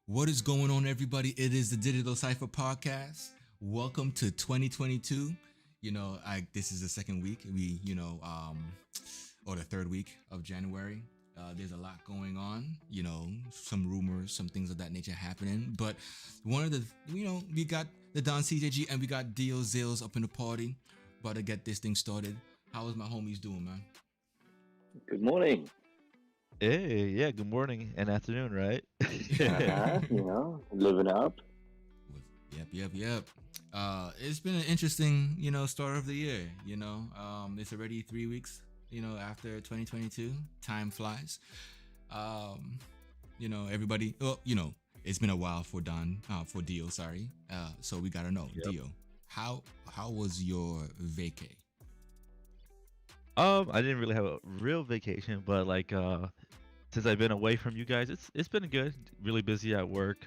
What is going on, everybody? It is the Digital Cypha Podcast. Welcome to 2022. This is the second week. Or the third week of January. There's a lot going on. Some rumors, some things of that nature happening. But one of the, we got the Don CJG and we got Dio Zales up in the party. About to get this thing started. How is my homies doing, man? Good morning. Hey, yeah, good morning and afternoon, right? Living up. Yep. It's been an interesting, start of the year. It's already 3 weeks, after 2022. Time flies. Everybody. It's been a while for for Dio. Sorry. So we gotta know, Yep. Dio. How was your vacay? I didn't really have a real vacation, but since I've been away from you guys, it's been good. Really busy at work.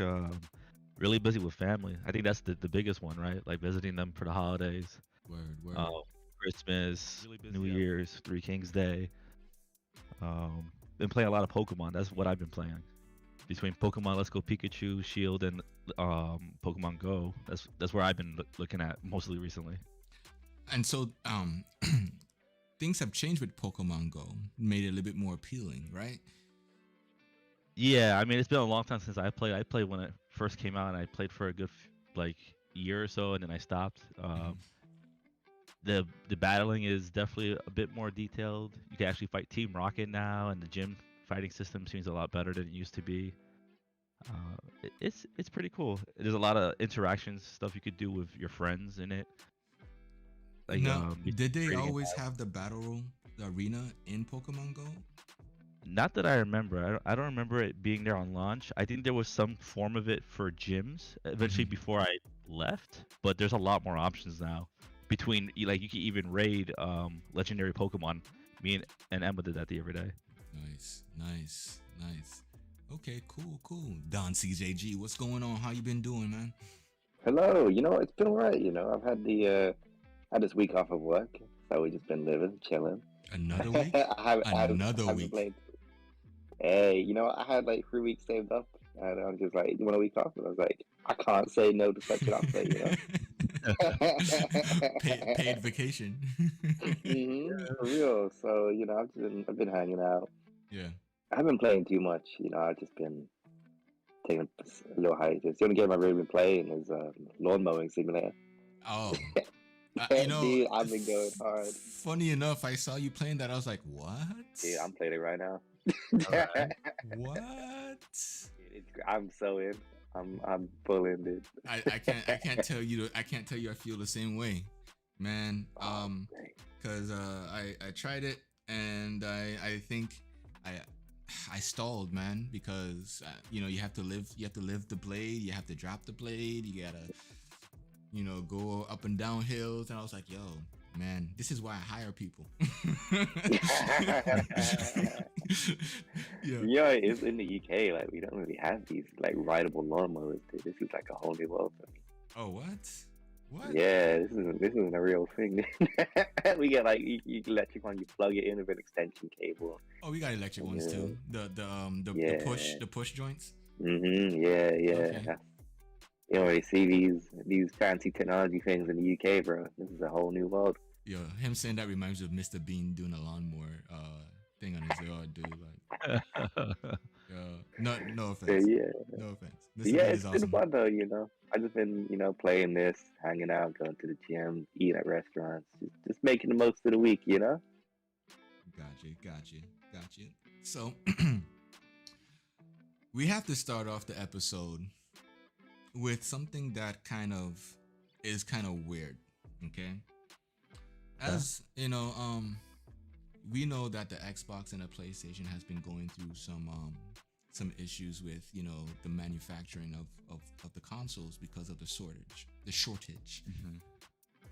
Really busy with family. I think that's the biggest one, right? Like visiting them for the holidays, Word. um, Christmas, Really busy New at Year's, Three Kings Day. Been playing a lot of Pokemon. That's what I've been playing. Between Pokemon Let's Go Pikachu, Shield, and Pokemon Go. That's where I've been looking at mostly recently. And so, things have changed with Pokemon Go. Made it a little bit more appealing, right? Yeah, I mean it's been a long time since I played. I played when it first came out, and I played for a good year or so, and then I stopped. The battling is definitely a bit more detailed. You can actually fight Team Rocket now, and the gym fighting system seems a lot better than it used to be. It's pretty cool. There's a lot of interactions stuff you could do with your friends in it. Now, did they creating a always have the the arena in Pokemon Go? Not that I remember. I don't remember it being there on launch. I think there was some form of it for gyms eventually Mhm. before I left, but there's a lot more options now. Between you can even raid legendary Pokemon. Me and Emma did that the other day. Nice. Okay, cool. Don CJG, what's going on? How you been doing, man? Hello. It's been alright. I've had this week off of work, so we just been living, chilling. Another week? I Another haven't week. played. Hey, I had like 3 weeks saved up, and I was just like, "You want a week off?" And I was like, "I can't say no to such an offer." Paid vacation. For real. So I've been hanging out. Yeah. I haven't been playing too much. I've just been taking a little hiatus. The only game I've really been playing is lawn mowing simulator. Oh, Dude, I've been going hard. funny enough, I saw you playing that. I was like, what? Dude, I'm playing it right now. Alright. What? I'm so in. I'm full in, dude. I can't tell you. I can't tell you. I feel the same way, man. Great. Cause I tried it and I think I stalled, man, because you have to lift the blade, you have to drop the blade, you gotta go up and down hills, and I was like, yo, man, this is why I hire people. Yeah. Yeah, it's in the UK. Like we don't really have these like rideable lawnmowers, dude. This is like a whole new world for me. Oh, what? Yeah, this isn't a real thing. We get like you electric one, you plug it in with an extension cable. Oh, we got electric ones Yeah. too. The Yeah. push joints. Yeah. Okay. You don't really see these fancy technology things in the UK, bro. This is a whole new world. Yo, him saying that reminds me of Mr. Bean doing a lawnmower thing on his yard, dude. Like, no offense. Yeah. No offense. Mr. Yeah, Bean it's is been awesome. fun though. I just been playing this, hanging out, going to the gym, eating at restaurants, just making the most of the week. Got you. So we have to start off the episode with something that is kind of weird. Okay. As we know that the Xbox and the PlayStation has been going through some issues with the manufacturing of the consoles because of the shortage.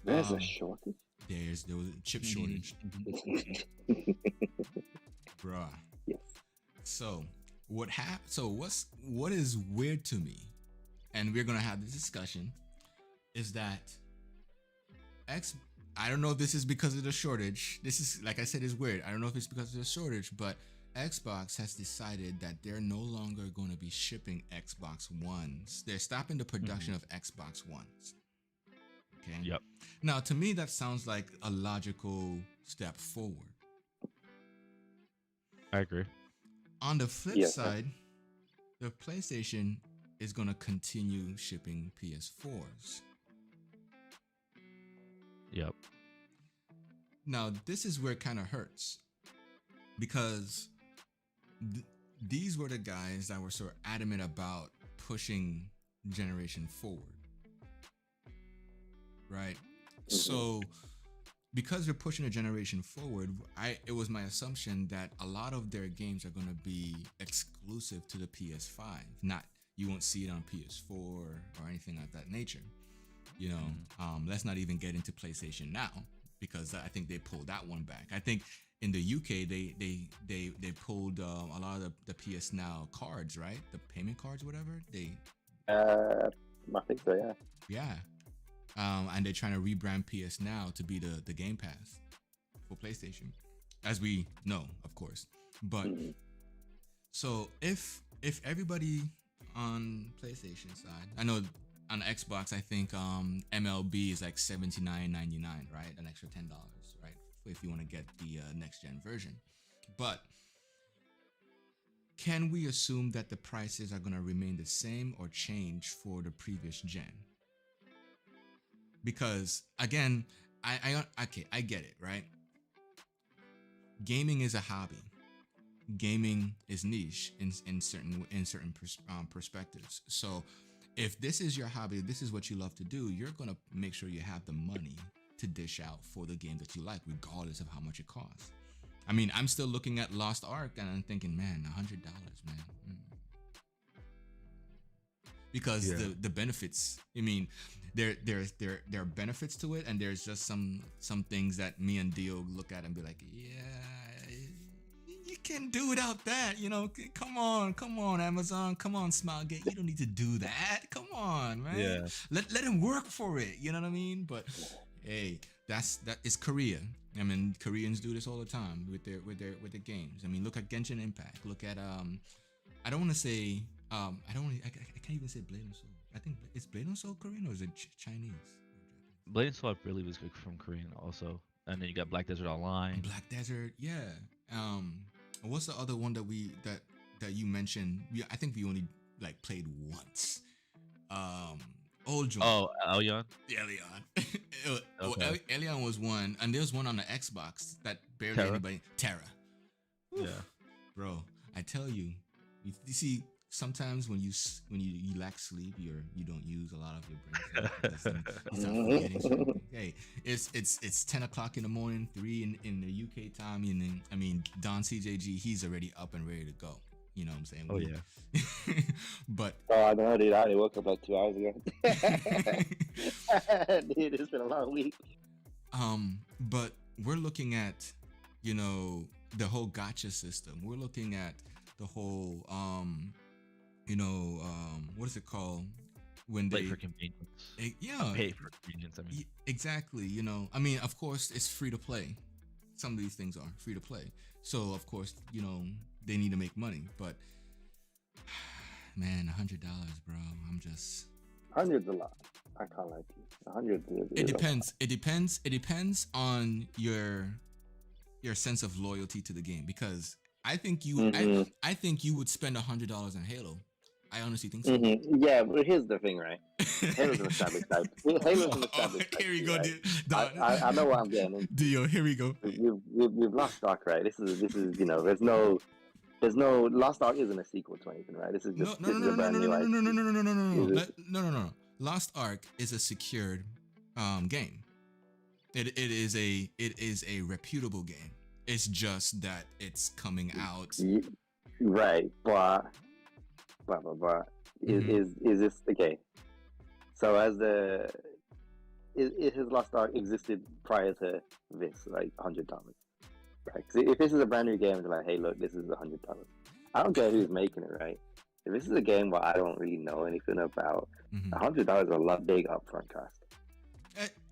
There's a Um, shortage. there was a chip Mhm, shortage, mhm. bruh. Yes. So what is weird to me, and we're gonna have this discussion, is that I don't know if this is because of the shortage. This is, like I said, is weird. I don't know if it's because of the shortage, but Xbox has decided that they're no longer going to be shipping Xbox Ones. They're stopping the production of Xbox Ones. Okay. Yep. Now, to me, that sounds like a logical step forward. I agree. On the flip Yes. side, the PlayStation is going to continue shipping PS4s. Yep. Now, this is where it kind of hurts because these were the guys that were so adamant about pushing generation forward. Right? So, because they're pushing a generation forward, it was my assumption that a lot of their games are going to be exclusive to the PS5. Not, you won't see it on PS4 or anything of that nature. You know, let's not even get into PlayStation Now, because I think they pulled that one back. I think in the UK they pulled a lot of the PS Now cards, right? The payment cards, whatever. I think so. Yeah. Yeah. And they're trying to rebrand PS Now to be the Game Pass for PlayStation, as we know, of course. But so if everybody on PlayStation side, I know on Xbox, I think MLB is like $79.99, right? An extra $10, right? If you want to get the next gen version. But can we assume that the prices are going to remain the same or change for the previous gen? Because again, I get it, right? Gaming is a hobby. Gaming is niche in certain perspectives. So if this is your hobby, this is what you love to do, you're gonna make sure you have the money to dish out for the game that you like, regardless of how much it costs. I mean, I'm still looking at Lost Ark and I'm thinking, man, $100, man. Because the benefits, I mean, there are benefits to it, and there's just some things that me and Dio look at and be like, yeah, you can do without that, you know. Come on, Amazon, come on, Smilegate, you don't need to do that. Come on, man. Yeah. Let him work for it. You know what I mean? But hey, that is Korea. I mean, Koreans do this all the time with their games. I mean, look at Genshin Impact. Look at I don't want to say I can't even say Blade and Soul. I think it's Blade and Soul Korean, or is it Chinese? Blade and Soul, I believe, was good from Korean also. And then you got Black Desert Online. Black Desert, yeah. What's the other one that you mentioned? I think we only like played once. Old John. Oh, Elyon? Elion. Okay. Elion was one, and there's one on the Xbox that barely Terra? anybody. Terra. Yeah. Bro, I tell you, you see, sometimes when you lack sleep, you don't use a lot of your brain. You start forgetting something. Hey, it's 10 o'clock in the morning, 3 in the UK time, and then, I mean, Don CJG, he's already up and ready to go. You know what I'm saying? Oh, yeah. But Oh, I know, dude. I only woke up like 2 hours ago. Dude, it's been a long week. But we're looking at, you know, the whole gacha system. We're looking at the whole what is it called when Play they for convenience. yeah, Pay for convenience, I mean. exactly. You know, I mean, of course, it's free to play. Some of these things are free to play, so of course, you know, they need to make money. But man, $100, bro. I'm just 100's a lot. I can't lie to you. 100 is it depends. It depends on your sense of loyalty to the game, because I think I think you would spend $100 on Halo. I honestly think so. Yeah, but here's the thing, right? Halo's an established type. Halo's an established type. Here we go, right? dude. I know what I'm getting into. Dio, here we go. We've lost Ark, right? This is you know, there's no Lost Ark isn't a sequel to anything, right? This is just a brand new IP. No. Lost Ark is a secured game. It is a reputable game. It's just that it's coming out. Right, but is this okay? So as his Lost Ark existed prior to this, like $100, right? 'Cause if this is a brand new game, they're like, hey, look, this is $100. I don't care who's making it, right? If this is a game where I don't really know anything about, $100 is a lot big upfront cost.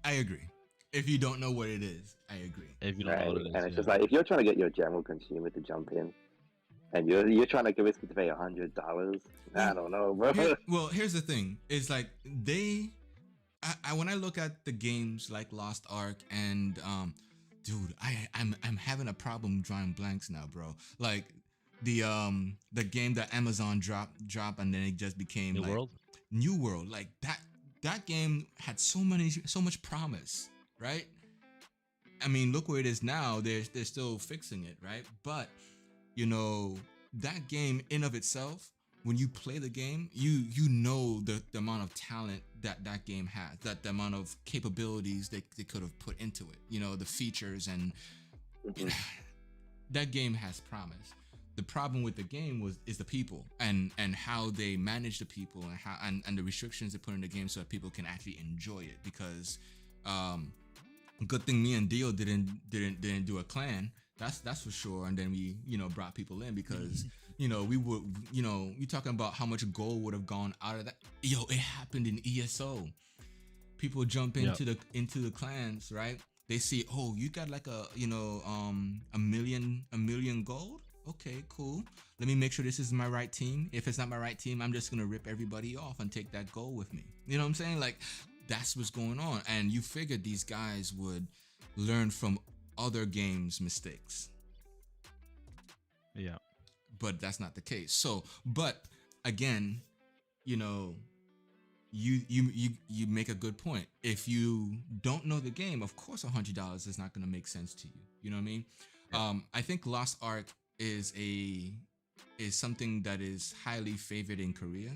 I agree. If you don't know what it is, I agree. If you don't know what it is. And it's just like, if you're trying to get your general consumer to jump in, And you're trying to convince me to pay $100? I don't know, bro. Well, here's the thing: is like when I look at the games like Lost Ark and dude, I'm having a problem drawing blanks now, bro. Like the game that Amazon drop and then it just became New like World. New World. Like that game had so much promise, right? I mean, look where it is now. They're still fixing it, right? But you know, that game in of itself, when you play the game, you know the amount of talent that game has, that the amount of capabilities they could have put into it, you know, the features and that game has promise. The problem with the game is the people and how they manage the people and how and the restrictions they put in the game so that people can actually enjoy it. Because good thing me and Dio didn't do a clan. That's for sure. And then we, you know, brought people in because, you know, we would, you know, we talking about how much gold would have gone out of that. Yo, it happened in ESO. People jump into the clans, right? They see, oh, you got like a, you know, a million gold. Okay, cool. Let me make sure this is my right team. If it's not my right team, I'm just gonna rip everybody off and take that gold with me. You know what I'm saying? Like, that's what's going on. And you figured these guys would learn from other games' mistakes. Yeah. But that's not the case. So, but again, you know, you make a good point. If you don't know the game, of course $100 is not going to make sense to you. You know what I mean? Yeah. I think Lost Ark is something that is highly favored in Korea.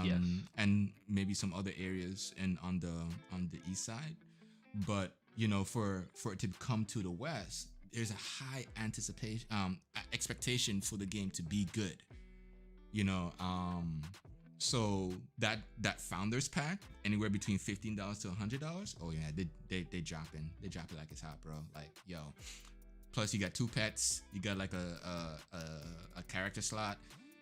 Yes. And maybe some other areas and on the east side. But you know, for it to come to the West, there's a high expectation for the game to be good. You know, so that founders pack anywhere between $15 to $100. Oh yeah, they drop it like it's hot, bro. Like, yo. Plus you got 2 pets, you got like a character slot,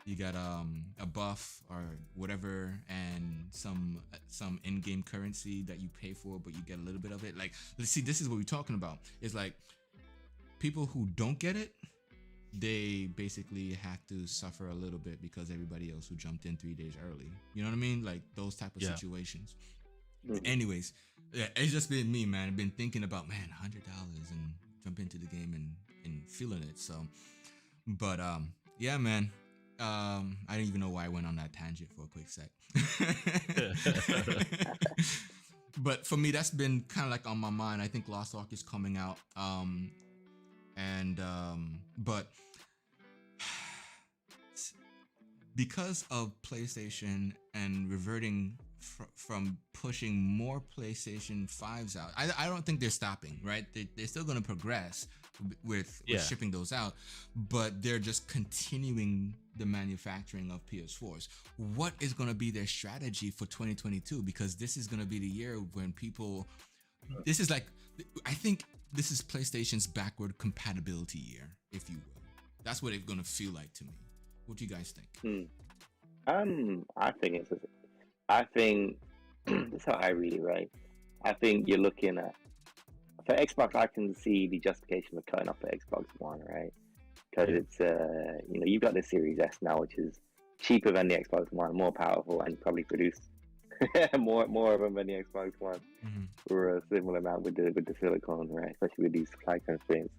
you got a buff or whatever, and some in-game currency that you pay for, but you get a little bit of it. Like, let's see, this is what we're talking about. It's like people who don't get it, they basically have to suffer a little bit because everybody else who jumped in 3 days early. You know what I mean? Like those type of situations. Mm-hmm. Anyways, yeah, it's just been me, man. I've been thinking about, man, $100 and jump into the game and feeling it. So, but yeah, man. I didn't even know why I went on that tangent for a quick sec. But for me, that's been kind of like on my mind. I think Lost Ark is coming out. But because of PlayStation and reverting from pushing more PlayStation 5s out, I don't think they're stopping, right? They're still going to progress with shipping those out, but they're just continuing the manufacturing of PS4s. What is going to be their strategy for 2022? Because this is going to be the year when this is like, I think this is PlayStation's backward compatibility year, if you will. That's what it's going to feel like to me. What do you guys think? I think that's how I read it, right? I think you're looking at, for Xbox, I can see the justification for cutting off the Xbox One, right? Because it's, you know, you've got the Series S now, which is cheaper than the Xbox One, more powerful, and probably produce more of them than the Xbox One for a similar amount with the silicone, right? Especially with these supply constraints.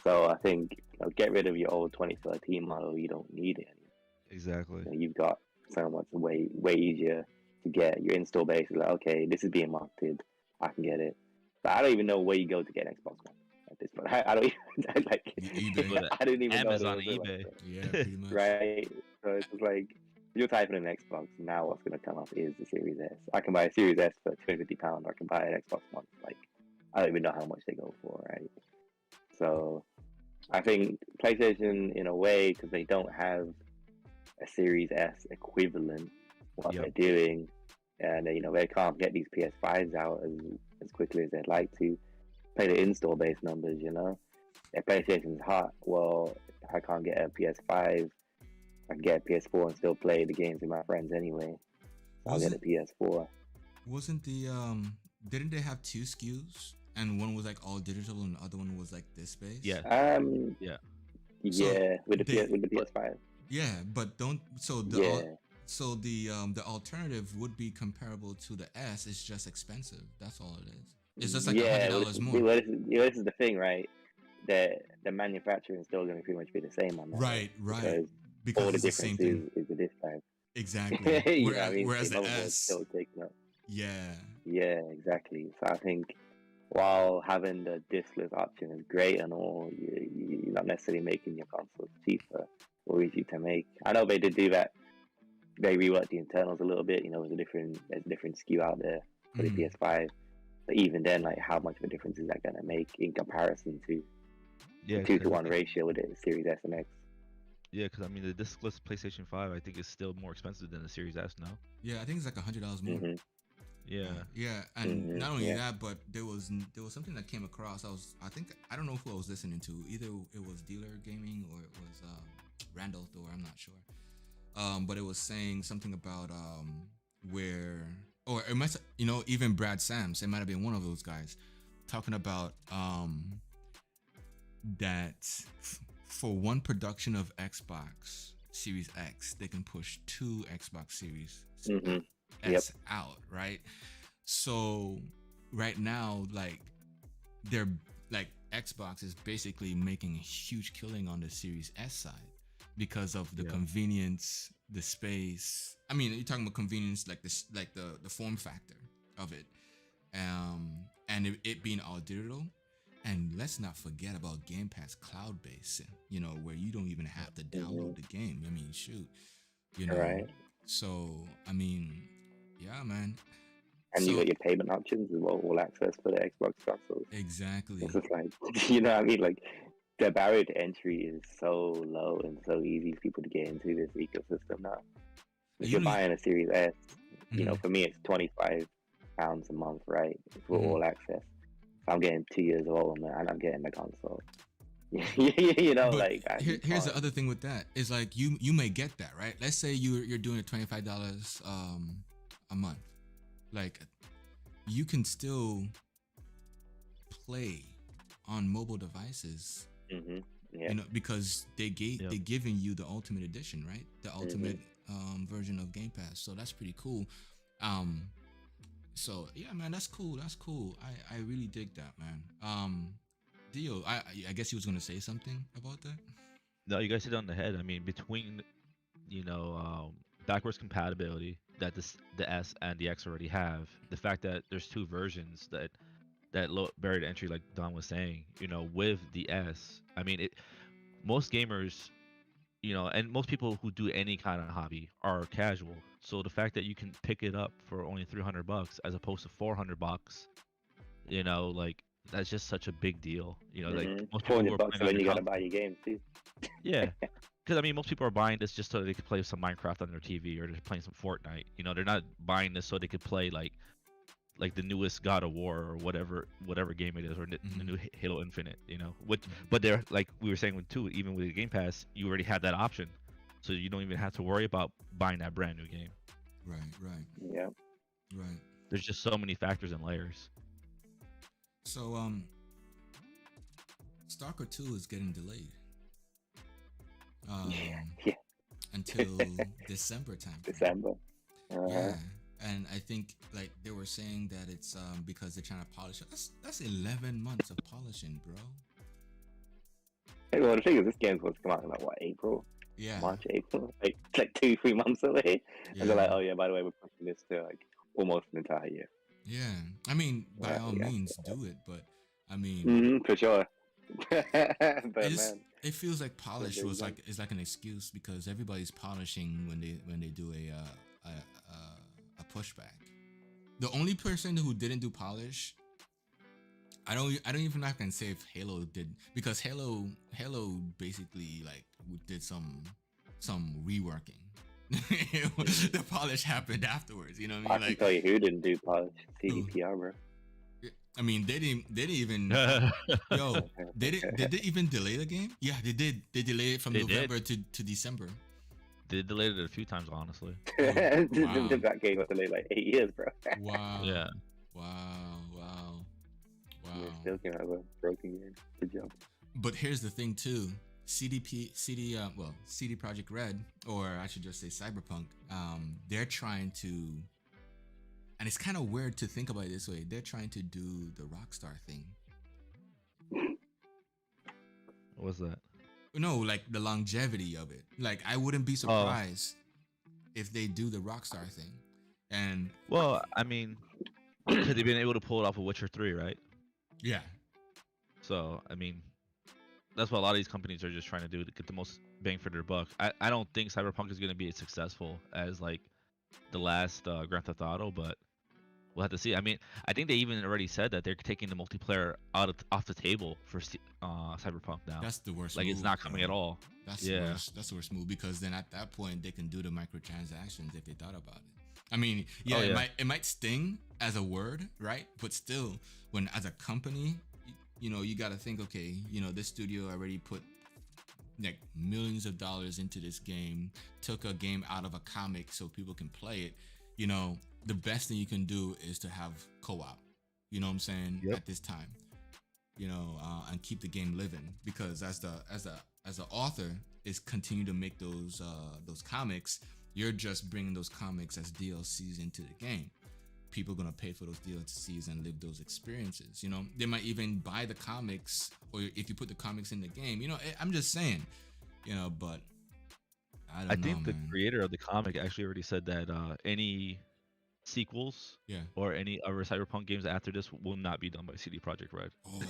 So I think, you know, get rid of your old 2013 model. You don't need it anymore. Exactly. You know, you've got so much way easier to get. Your install base is like, okay, this is being marketed, I can get it. But I don't even know where you go to get an Xbox One at this point. I don't even like. eBay. I didn't even Amazon, know. eBay. Yeah, pretty much. Right. So it's just like, if you're typing in Xbox now, what's going to come up is the Series S. I can buy a Series S for £250. I can buy an Xbox One. Like, I don't even know how much they go for, right? So I think PlayStation, in a way, because they don't have a Series S equivalent, what they're doing, and you know, they can't get these PS5s out as quickly as they'd like to. Play the install base numbers, you know. If PlayStation's hot, well, if I can't get a PS5, I can get a PS4 and still play the games with my friends anyway. I'll get a PS4. Wasn't the didn't they have 2 SKUs? And one was like all digital and the other one was like disc based? Yeah. Yeah. Yeah, with the they, with the PS5. yeah, but don't Yeah. the alternative would be comparable to the S. It's just expensive. That's all it is. It's just like Yeah, $100 more. this is the thing, right? The manufacturing is still going to pretty much be the same on that, Right, because because all the it's the same difference thing. is the disc drive. Exactly. You know what I mean? Whereas The the motherboard's S, still taking up. yeah, Yeah, exactly. So I think while having the diskless option is great and all, you're not necessarily making your consoles cheaper or easy to make. I know they did do that. They reworked the internals a little bit. You know, there's a different SKU out there for the Mhm. PS5. But even then, like, how much of a difference is that going to make in comparison to Yeah, the 2-to-1 ratio with the Series S and X? yeah, because I mean the discless PlayStation 5 I think is still more expensive than the Series S now. Yeah. I think it's like $100 more. Hmm. Yeah, Yeah, and Mhm, not only yeah. that, but there was something that came across. I don't know who I was listening to. Either it was Dealer Gaming or it was Randall Thor. I'm not sure. But it was saying something about where, or it must, even Brad Sams. It might have been one of those guys talking about that for one production of Xbox Series X, they can push 2 Xbox Series Hmm. S out, right? So right now, like, they're like, Xbox is basically making a huge killing on the Series S side because of the Yeah. convenience, the space. I mean, you're talking about convenience, like this, like the form factor of it, and it being all digital. And let's not forget about Game Pass cloud based, where you don't even have to download the game. I mean, shoot, Right. So, I mean, yeah, man. And you So got your payment options as well, all access for the Xbox consoles. exactly. It's just like, you know what I mean? Like, the barrier to entry is so low and so easy for people to get into this ecosystem now. If You you're don't buying a Series S, you know, Mhm. for me, it's £25 a month, right? For Mhm. all access. So I'm getting 2 years old, man, and I'm getting the console. You know, But like, here's the other thing with that is, like, you may get that, right? Let's say you're doing it $25 a month. Like, you can still play on mobile devices, Hmm. Yeah. because Yep. they're giving you the ultimate edition, right? The ultimate version of Game Pass. So that's pretty cool. So yeah, man, that's cool. That's cool. I really dig that, man. Dio, I guess he was gonna say something about that. No, you guys hit it on the head. I mean, between backwards compatibility that the S and the X already have, the fact that there's 2 versions that low barrier to entry, like Don was saying, with the S, I mean, most gamers, and most people who do any kind of hobby are casual. So the fact that you can pick it up for only $300 as opposed to $400, like that's just such a big deal. Like most people who are $400, playing and on then their you gotta console, buy your games too. yeah. Because I mean, most people are buying this just so they could play some Minecraft on their TV, or they're playing some Fortnite. They're not buying this so they could play like the newest God of War or whatever game it is, or the new Halo Infinite. But they're, like we were saying with too, even with the Game Pass, you already have that option, so you don't even have to worry about buying that brand new game. Right. Yeah. Right. There's just so many factors and layers. So Stalker 2 is getting delayed. Yeah. Until December time. December. Yeah. And I think, like, they were saying that it's because they're trying to polish it. That's 11 months of polishing, bro. Hey, well, the thing is, this game's supposed to come out in, like, what, April? Yeah. March, April? Like, it's like 2-3 months away. And they're like, oh yeah, by the way, we're pushing this to, like, almost an entire year. Yeah. I mean, by Yeah, all yeah. means, do it. But I mean, For sure. But it feels like polish there's is one- like an excuse, because everybody's polishing when they do a pushback. The only person who didn't do polish, I don't even know if I can say if Halo did, because Halo basically, like, did some reworking. The polish happened afterwards. You know what I I mean? can Like, tell you who didn't do polish. CDPR, bro. I mean, they didn't even. Yo, did they even delay the game? Yeah, they did. They delayed it from They November to December. They delayed it a few times, honestly. Wow. That game was delayed like 8 years, bro. Wow. Yeah. Yeah, still came out with a broken game. Good job. But here's the thing too. CD Project Red, or I should just say Cyberpunk, they're trying to, and it's kind of weird to think about it this way, they're trying to do the Rockstar thing. What was that? No, like the longevity of it. Like, I wouldn't be surprised if they do the Rockstar thing. And Well, I mean, because they've been able to pull it off of Witcher 3, right? yeah, So, I mean, that's what a lot of these companies are just trying to do to get the most bang for their buck. I don't think Cyberpunk is going to be as successful as like the last Grand Theft Auto, but we'll have to see. I mean, I think they even already said that they're taking the multiplayer off the table for Cyberpunk now. that's the worst. Like, move, it's not coming bro. at all. That's Yeah. the worst. That's the worst move, because then at that point they can do the microtransactions if they thought about it. I mean, yeah, Oh, it yeah. might sting as a word, right? But still, when as a company, you got to think, okay, this studio already put like millions of dollars into this game, took a game out of a comic so people can play it. The best thing you can do is to have co-op. You know what I'm saying? Yep. At this time, and keep the game living, because as the author is continue to make those comics, you're just bringing those comics as DLCs into the game. People are gonna pay for those DLCs and live those experiences. They might even buy the comics, or if you put the comics in the game. I'm just saying, but I think the man. creator of the comic actually already said that any sequels Yeah. or any other Cyberpunk games after this will not be done by CD Projekt Red. Oh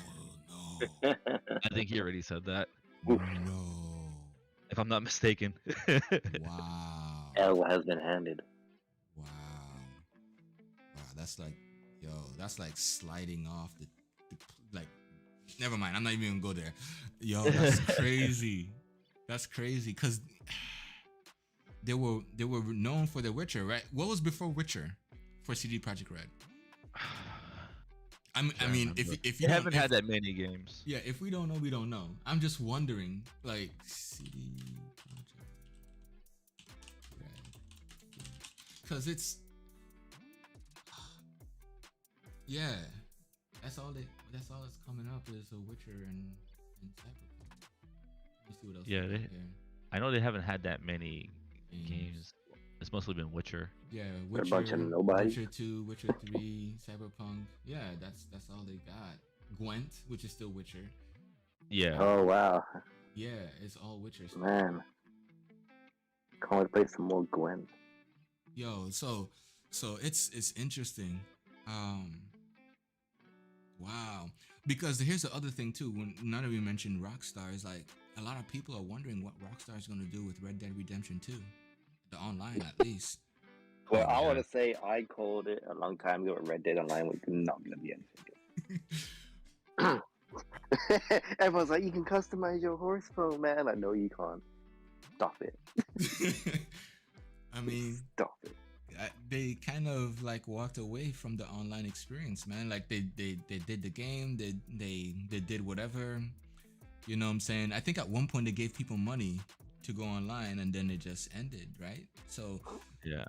no. I think he already said that, No. if I'm not mistaken. Wow. L has been handed. Wow. That's like, that's like sliding off the like. Never mind. I'm not even gonna go there. Yo, that's crazy. That's crazy, because they were known for The Witcher, right? What was before Witcher for CD Projekt Red? I mean, if you They haven't had that many games. Yeah, if we don't know, we don't know. I'm just wondering, like, CD Projekt Red, because it's, yeah, that's all that's coming up is The Witcher and Cyberpunk. Let me see what else. Yeah, we got here. I know they haven't had that many games. It's mostly been Witcher. Yeah, They're Witcher, a bunch of nobody. Witcher 2, Witcher 3, Cyberpunk. Yeah, that's all they got. Gwent, which is still Witcher. Yeah. Oh wow, Yeah, it's all Witcher stuff. man! Can't wait to play some more Gwen. Yo, so it's interesting. Wow. Because here's the other thing too. When none of you mentioned Rockstar, is like a lot of people are wondering what Rockstar is going to do with Red Dead Redemption 2, the online at least. Well, I yeah. want to say I called it a long time ago. Red Dead Online was not going to be anything good. Everyone's like, you can customize your horse phone, man. I know you can't. Stop it. I mean, Stop it. they kind of like walked away from the online experience, man. Like they did the game, they did whatever. You know what I'm saying? I think at one point they gave people money to go online, and then it just ended, right? So Yeah.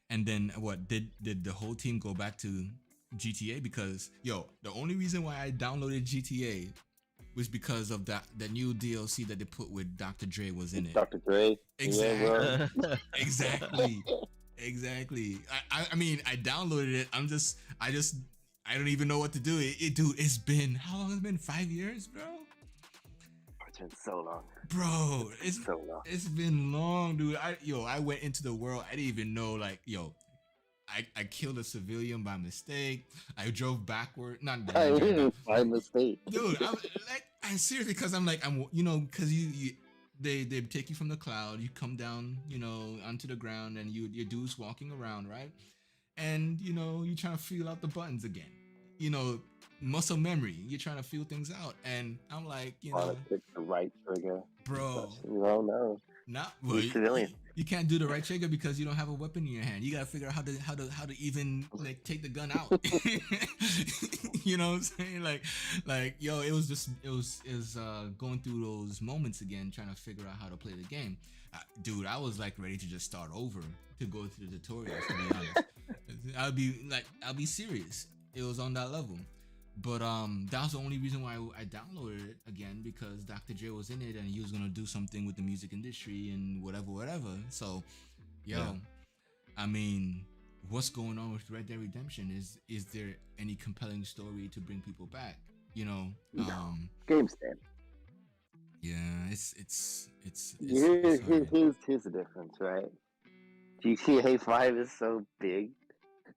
and then what did the whole team go back to GTA? Because the only reason why I downloaded GTA was because of the new DLC that they put with Dr. Dre was in it. Dr. Dre. Exactly. Yeah, bro. Exactly. I mean, I downloaded it. I don't even know what to do. Dude, it's been, how long has it been? 5 years, bro? It's been so long. Bro, it's So long. it's been long, dude. I went into the world. I didn't even know, like, I killed a civilian by mistake. I drove backward. Not I didn't by mistake. dude. I'm seriously, because because they take you from the cloud, you come down, onto the ground, and your dude's walking around, right? And you're trying to feel out the buttons again. Muscle memory. You're trying to feel things out, and I'm like, Want to click the right trigger. bro, Oh no. not You're civilian. you can't do the right trigger because you don't have a weapon in your hand. You gotta figure out how to even like take the gun out. You know what I'm saying? Like yo, it was going through those moments again, trying to figure out how to play the game. Dude, I was like ready to just start over to go through the tutorials. To be honest, I'll be serious. It was on that level. But that was the only reason why I downloaded it again, because Dr. Dre was in it and he was gonna do something with the music industry and whatever. So, yo, Yeah. I mean, what's going on with Red Dead Redemption? Is there any compelling story to bring people back? You know, No. Game stand. yeah, it's Here's the difference, right? GTA 5 is so big,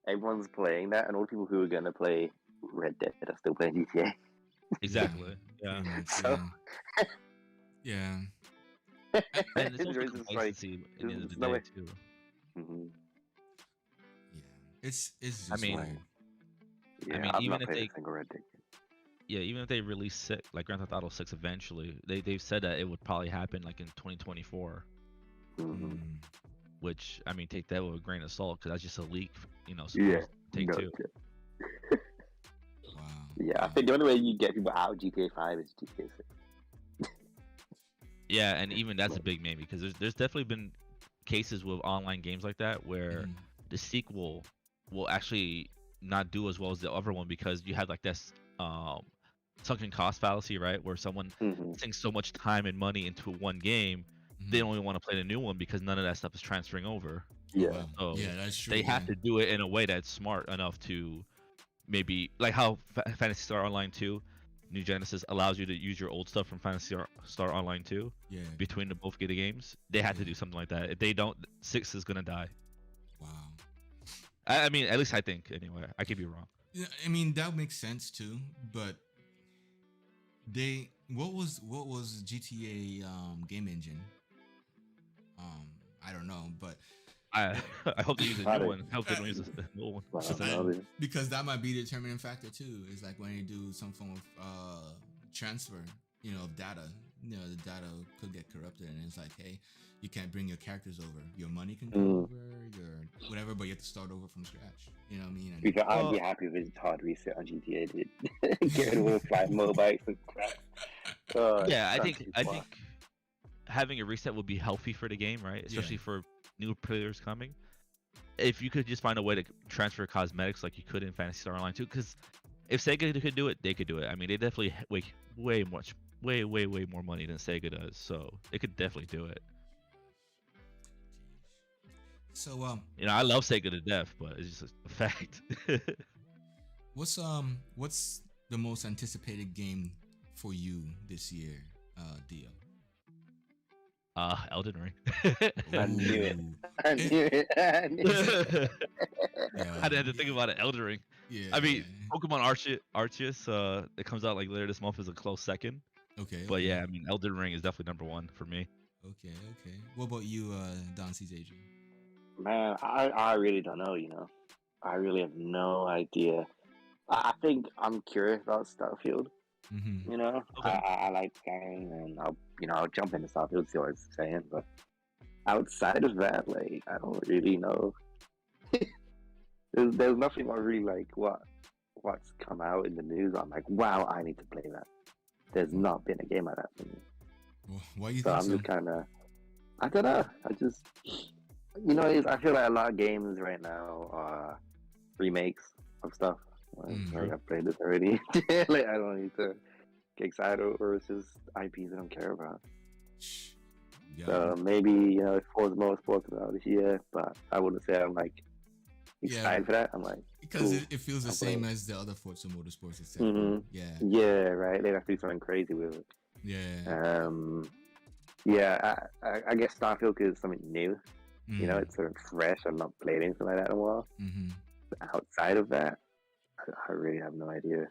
everyone's playing that, and all the people who are gonna play Red Dead are still playing GTA. Exactly. Yeah. pretty much, So- yeah. And it's also It's just complacency at the end of there's the no day way. too. Mhm. Yeah, it's just I mean, weird. Yeah, I mean, I've even not if played they a single Red Dead. yeah, even if they release like Grand Theft Auto 6 eventually, they've said that it would probably happen like in 2024, Mhm. Mm, which I mean, take that with a grain of salt because that's just a leak, you know, Yeah, supposed to take no, two. wow. yeah. I wow. think the only way you get people out of GTA 5 is GTA 6. Yeah, and even that's a big maybe because there's definitely been cases with online games like that where Mhm. the sequel will actually not do as well as the other one because you have like this sunken cost fallacy, right? Where someone Mhm. sinks so much time and money into one game, they only want to play the new one because none of that stuff is transferring over. Oh, Yeah. wow. So Yeah, that's true. they have yeah. to do it in a way that's smart enough to maybe like how Fantasy Star Online 2 New Genesis allows you to use your old stuff from Fantasy Star Online 2 Yeah. between the both of the games. They had to Yeah. do something like that. If they don't, 6 is gonna die. Wow. I mean, at least I think anyway. I could be wrong. Yeah, I mean that makes sense too, but what was GTA game engine? I don't know, but I I hope they use a Got new it. one. I hope they don't use a new one. Wow, Just a no, new- they- because that might be the determining factor too. Is like when you do some form of transfer, of data. The data could get corrupted, and it's like, hey, you can't bring your characters over. Your money can come over, your whatever, but you have to start over from scratch. You know what I mean? And, Because I'd Well- be happy if it's hard reset on GTA, dude. Get rid of all 5 mobiles and crap. Oh, Yeah, I that's think too I far. think having a reset would be healthy for the game, right? Especially for new players coming. If you could just find a way to transfer cosmetics like you could in Fantasy Star Online 2, because if Sega could do it, they could do it. I mean, they definitely way more money than Sega does, so they could definitely do it. So I love Sega to death, but it's just a fact. what's the most anticipated game for you this year, Dio? Elden Ring. I knew it. Ooh. I knew it. I knew it. Yeah. I had to think about it. Elden Ring. Yeah. I mean, Pokemon Arceus, it comes out like later this month, is a close second. Okay. But okay. yeah, I mean, Elden Ring is definitely number one for me. Okay. What about you, Don C's agent? Man, I really don't know, I really have no idea. I think I'm curious about Starfield, Mm-hmm. Okay. I like the game, and I'll jump into Starfield, see what it's saying, but outside of that, like, I don't really know. there's nothing I really like what's come out in the news. I'm like, wow, I need to play that. There's not been a game like that for me. Why you So think I'm so? just kind of, I don't know. I just, I feel like a lot of games right now are remakes of stuff. Like, I've played this already. Like, I don't need to get excited over. It's just IPs I don't care about. Yeah. So maybe Forza Motorsports about this year, but I wouldn't say I'm like excited for that. I'm like, because cool. it feels the I'll same play it. as the other Forza Motorsports, except Mhm. yeah. Yeah, right. They'd have to do something crazy with it. Yeah. Yeah, I guess Starfield is something new. Mhm. It's sort of fresh. I've not played anything like that in a while. Mhm. But outside of that, I really have no idea.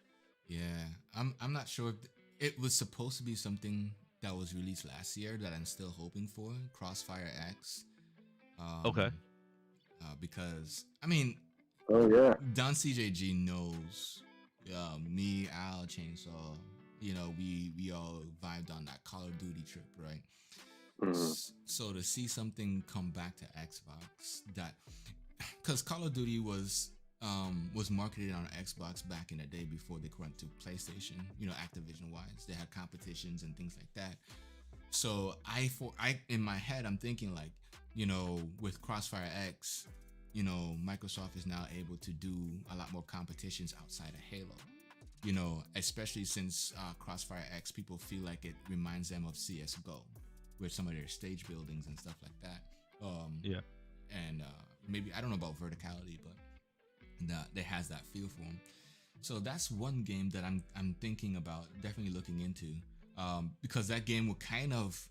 Yeah, I'm not sure if it was supposed to be something that was released last year that I'm still hoping for, Crossfire X. Okay. Because I mean, Oh yeah. Don CJG knows me, Al, Chainsaw. We all vibed on that Call of Duty trip, right? So to see something come back to Xbox, that because Call of Duty was marketed on Xbox back in the day before they went to PlayStation. Activision wise, they had competitions and things like that. So I in my head I'm thinking like, with Crossfire X, Microsoft is now able to do a lot more competitions outside of Halo. especially since Crossfire X, people feel like it reminds them of CS:GO with some of their stage buildings and stuff like that. Yeah. And maybe I don't know about verticality, but that has that feel for them. So that's one game that I'm thinking about definitely looking into, because that game will kind of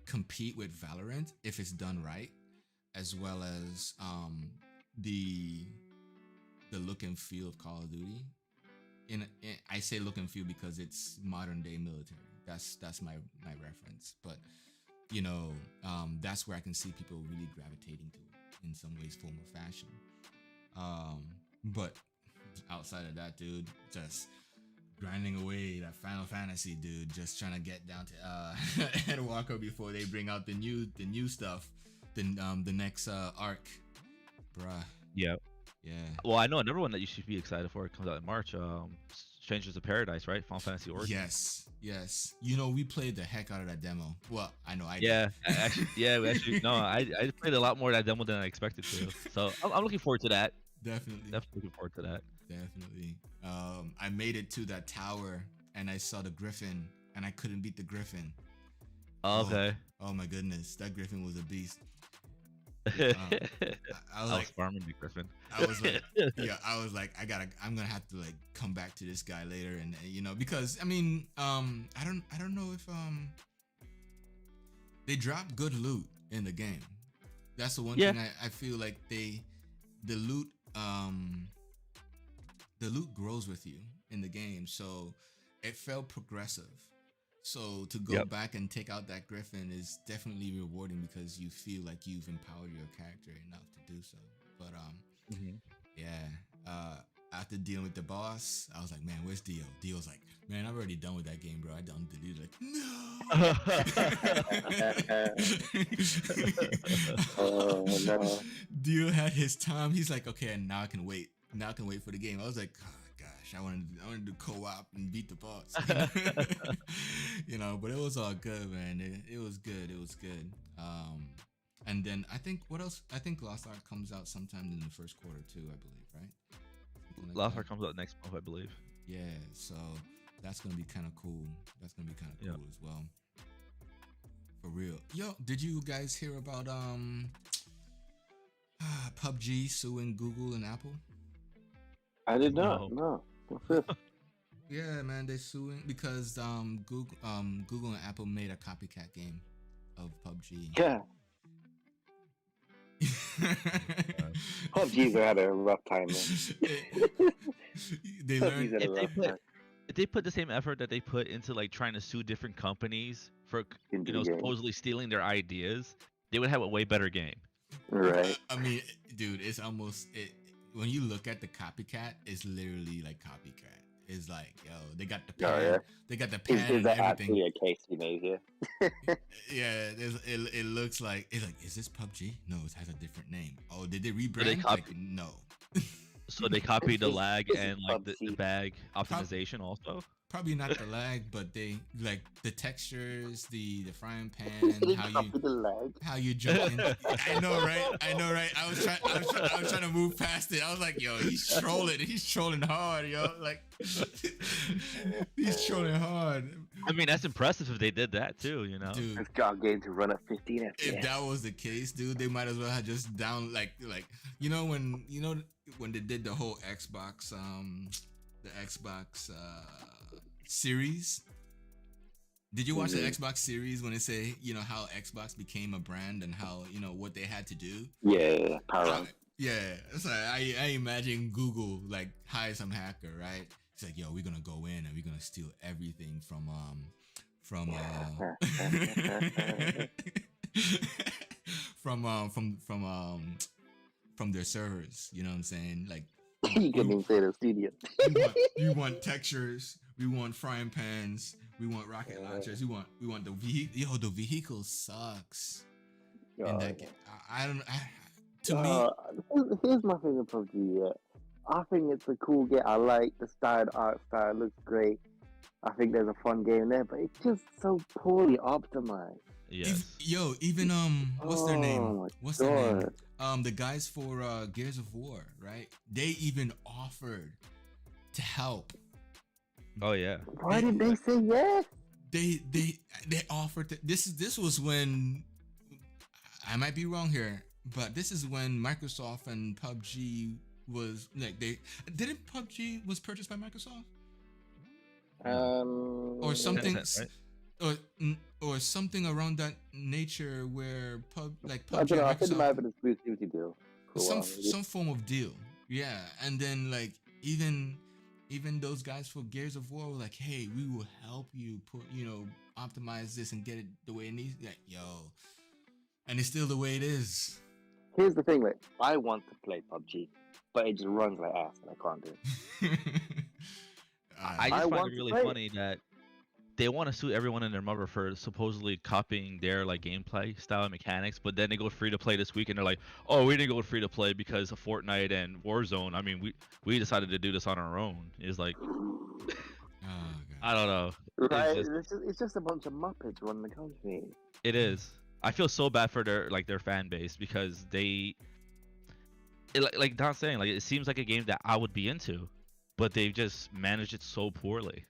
compete with Valorant if it's done right, as well as the look and feel of Call of Duty. I say look and feel because it's modern day military. That's my reference. But that's where I can see people really gravitating to it in some ways, form, or fashion. But outside of that, dude, just grinding away that Final Fantasy, dude, just trying to get down to Endwalker before they bring out the new stuff, the next arc, bruh. Yeah. Yeah. Well, I know another one that you should be excited for. It comes out in March. Strangers of Paradise, right? Final Fantasy Origins. Yes. We played the heck out of that demo. Well, I know I did. Yeah, I played a lot more of that demo than I expected to. So I'm looking forward to that. Definitely looking forward to that. Definitely. I made it to that tower and I saw the Griffin and I couldn't beat the Griffin. Okay. Oh my goodness, that Griffin was a beast. I was farming the Griffin. I was like, I'm gonna have to like come back to this guy later, and because I mean, I don't know if they drop good loot in the game. That's the one thing I feel like the loot grows with you in the game, so it felt progressive. So to go back and take out that Griffin is definitely rewarding because you feel like you've empowered your character enough to do so. But after dealing with the boss, I was like, man, where's Dio? Dio's like, man, I'm already done with that game, bro. I done deleted it. No. Oh no. Dio had his time. He's like, okay, and now I can wait. Now I can wait for the game. I was like, I wanted to do co-op and beat the boss, but it was all good, man. It was good. And then I think what else? I think Lost Ark comes out sometime in the first quarter too, I believe, right? Like Lost Ark comes out next month, I believe. Yeah, so that's gonna be kind of cool. That's gonna be kind of cool as well. For real. Yo, did you guys hear about PUBG suing Google and Apple? I did not. No. Yeah, man, they suing because Google and Apple made a copycat game of PUBG. Yeah. PUBG's had a rough time, man. They learned if they put the same effort that they put into like trying to sue different companies for supposedly stealing their ideas, they would have a way better game. Right. I mean, dude, it's almost when you look at the copycat, it's literally like copycat. It's like, yo, they got the pen, they got the pen Is and that everything. actually a case you made here? Yeah, it looks like is this PUBG? No, it has a different name. Oh, did they rebrand? They no. So they copied the lag and like the bag optimization also. Probably not the lag, but they like the textures, the frying pan, how you jump in. I know, right? I was trying to move past it. I was like, yo, he's trolling hard, yo. Like he's trolling hard. I mean, that's impressive if they did that too, Dude, it's got game to run at 15 FPS. If that was the case, dude, they might as well have just down when they did the whole Xbox the Xbox series. Did you watch the Xbox series when they say how Xbox became a brand and how what they had to do? Yeah, power. Yeah, it's like I imagine Google like hire some hacker, right? It's like, yo, we're gonna go in and we're gonna steal everything from from their servers. You know what I'm saying? Like you can even say the studio. we want textures. We want frying pans. We want rocket launchers. We want the vehicle. Yo, the vehicle sucks. In that game. To me, here's my thing with PUBG. Yeah. I think it's a cool game. I like the style, the art style. It looks great. I think there's a fun game there, but it's just so poorly optimized. Yes. Even what's their name? What's their name? The guys for Gears of War, right? They even offered to help Oh yeah. Why did they say yes? They offered this was when, I might be wrong here, but this is when Microsoft and PUBG was like, they didn't PUBG was purchased by Microsoft or something, Tencent, right? or something around that nature, where I PUBG don't know. and I think it might Microsoft, have been an exclusivity deal. For a while, maybe. some form of deal, yeah. And then like even those guys for Gears of War were like, hey, we will help you optimize this and get it the way it needs. Like, yo, and it's still the way it is. Here's the thing, like, I want to play PUBG, but it just runs like ass, and I can't do it. I I just find want it to really play it. funny that they want to sue everyone and their mother for supposedly copying their like gameplay style and mechanics, but then they go free to play this week and they're like, "Oh, we didn't go free to play because of Fortnite and Warzone. I mean, we decided to do this on our own." It's like, Oh, I don't know. Right? It's It's just a bunch of muppets running the country. It is. I feel so bad for their fan base because like Don's saying, like it seems like a game that I would be into, but they've just managed it so poorly.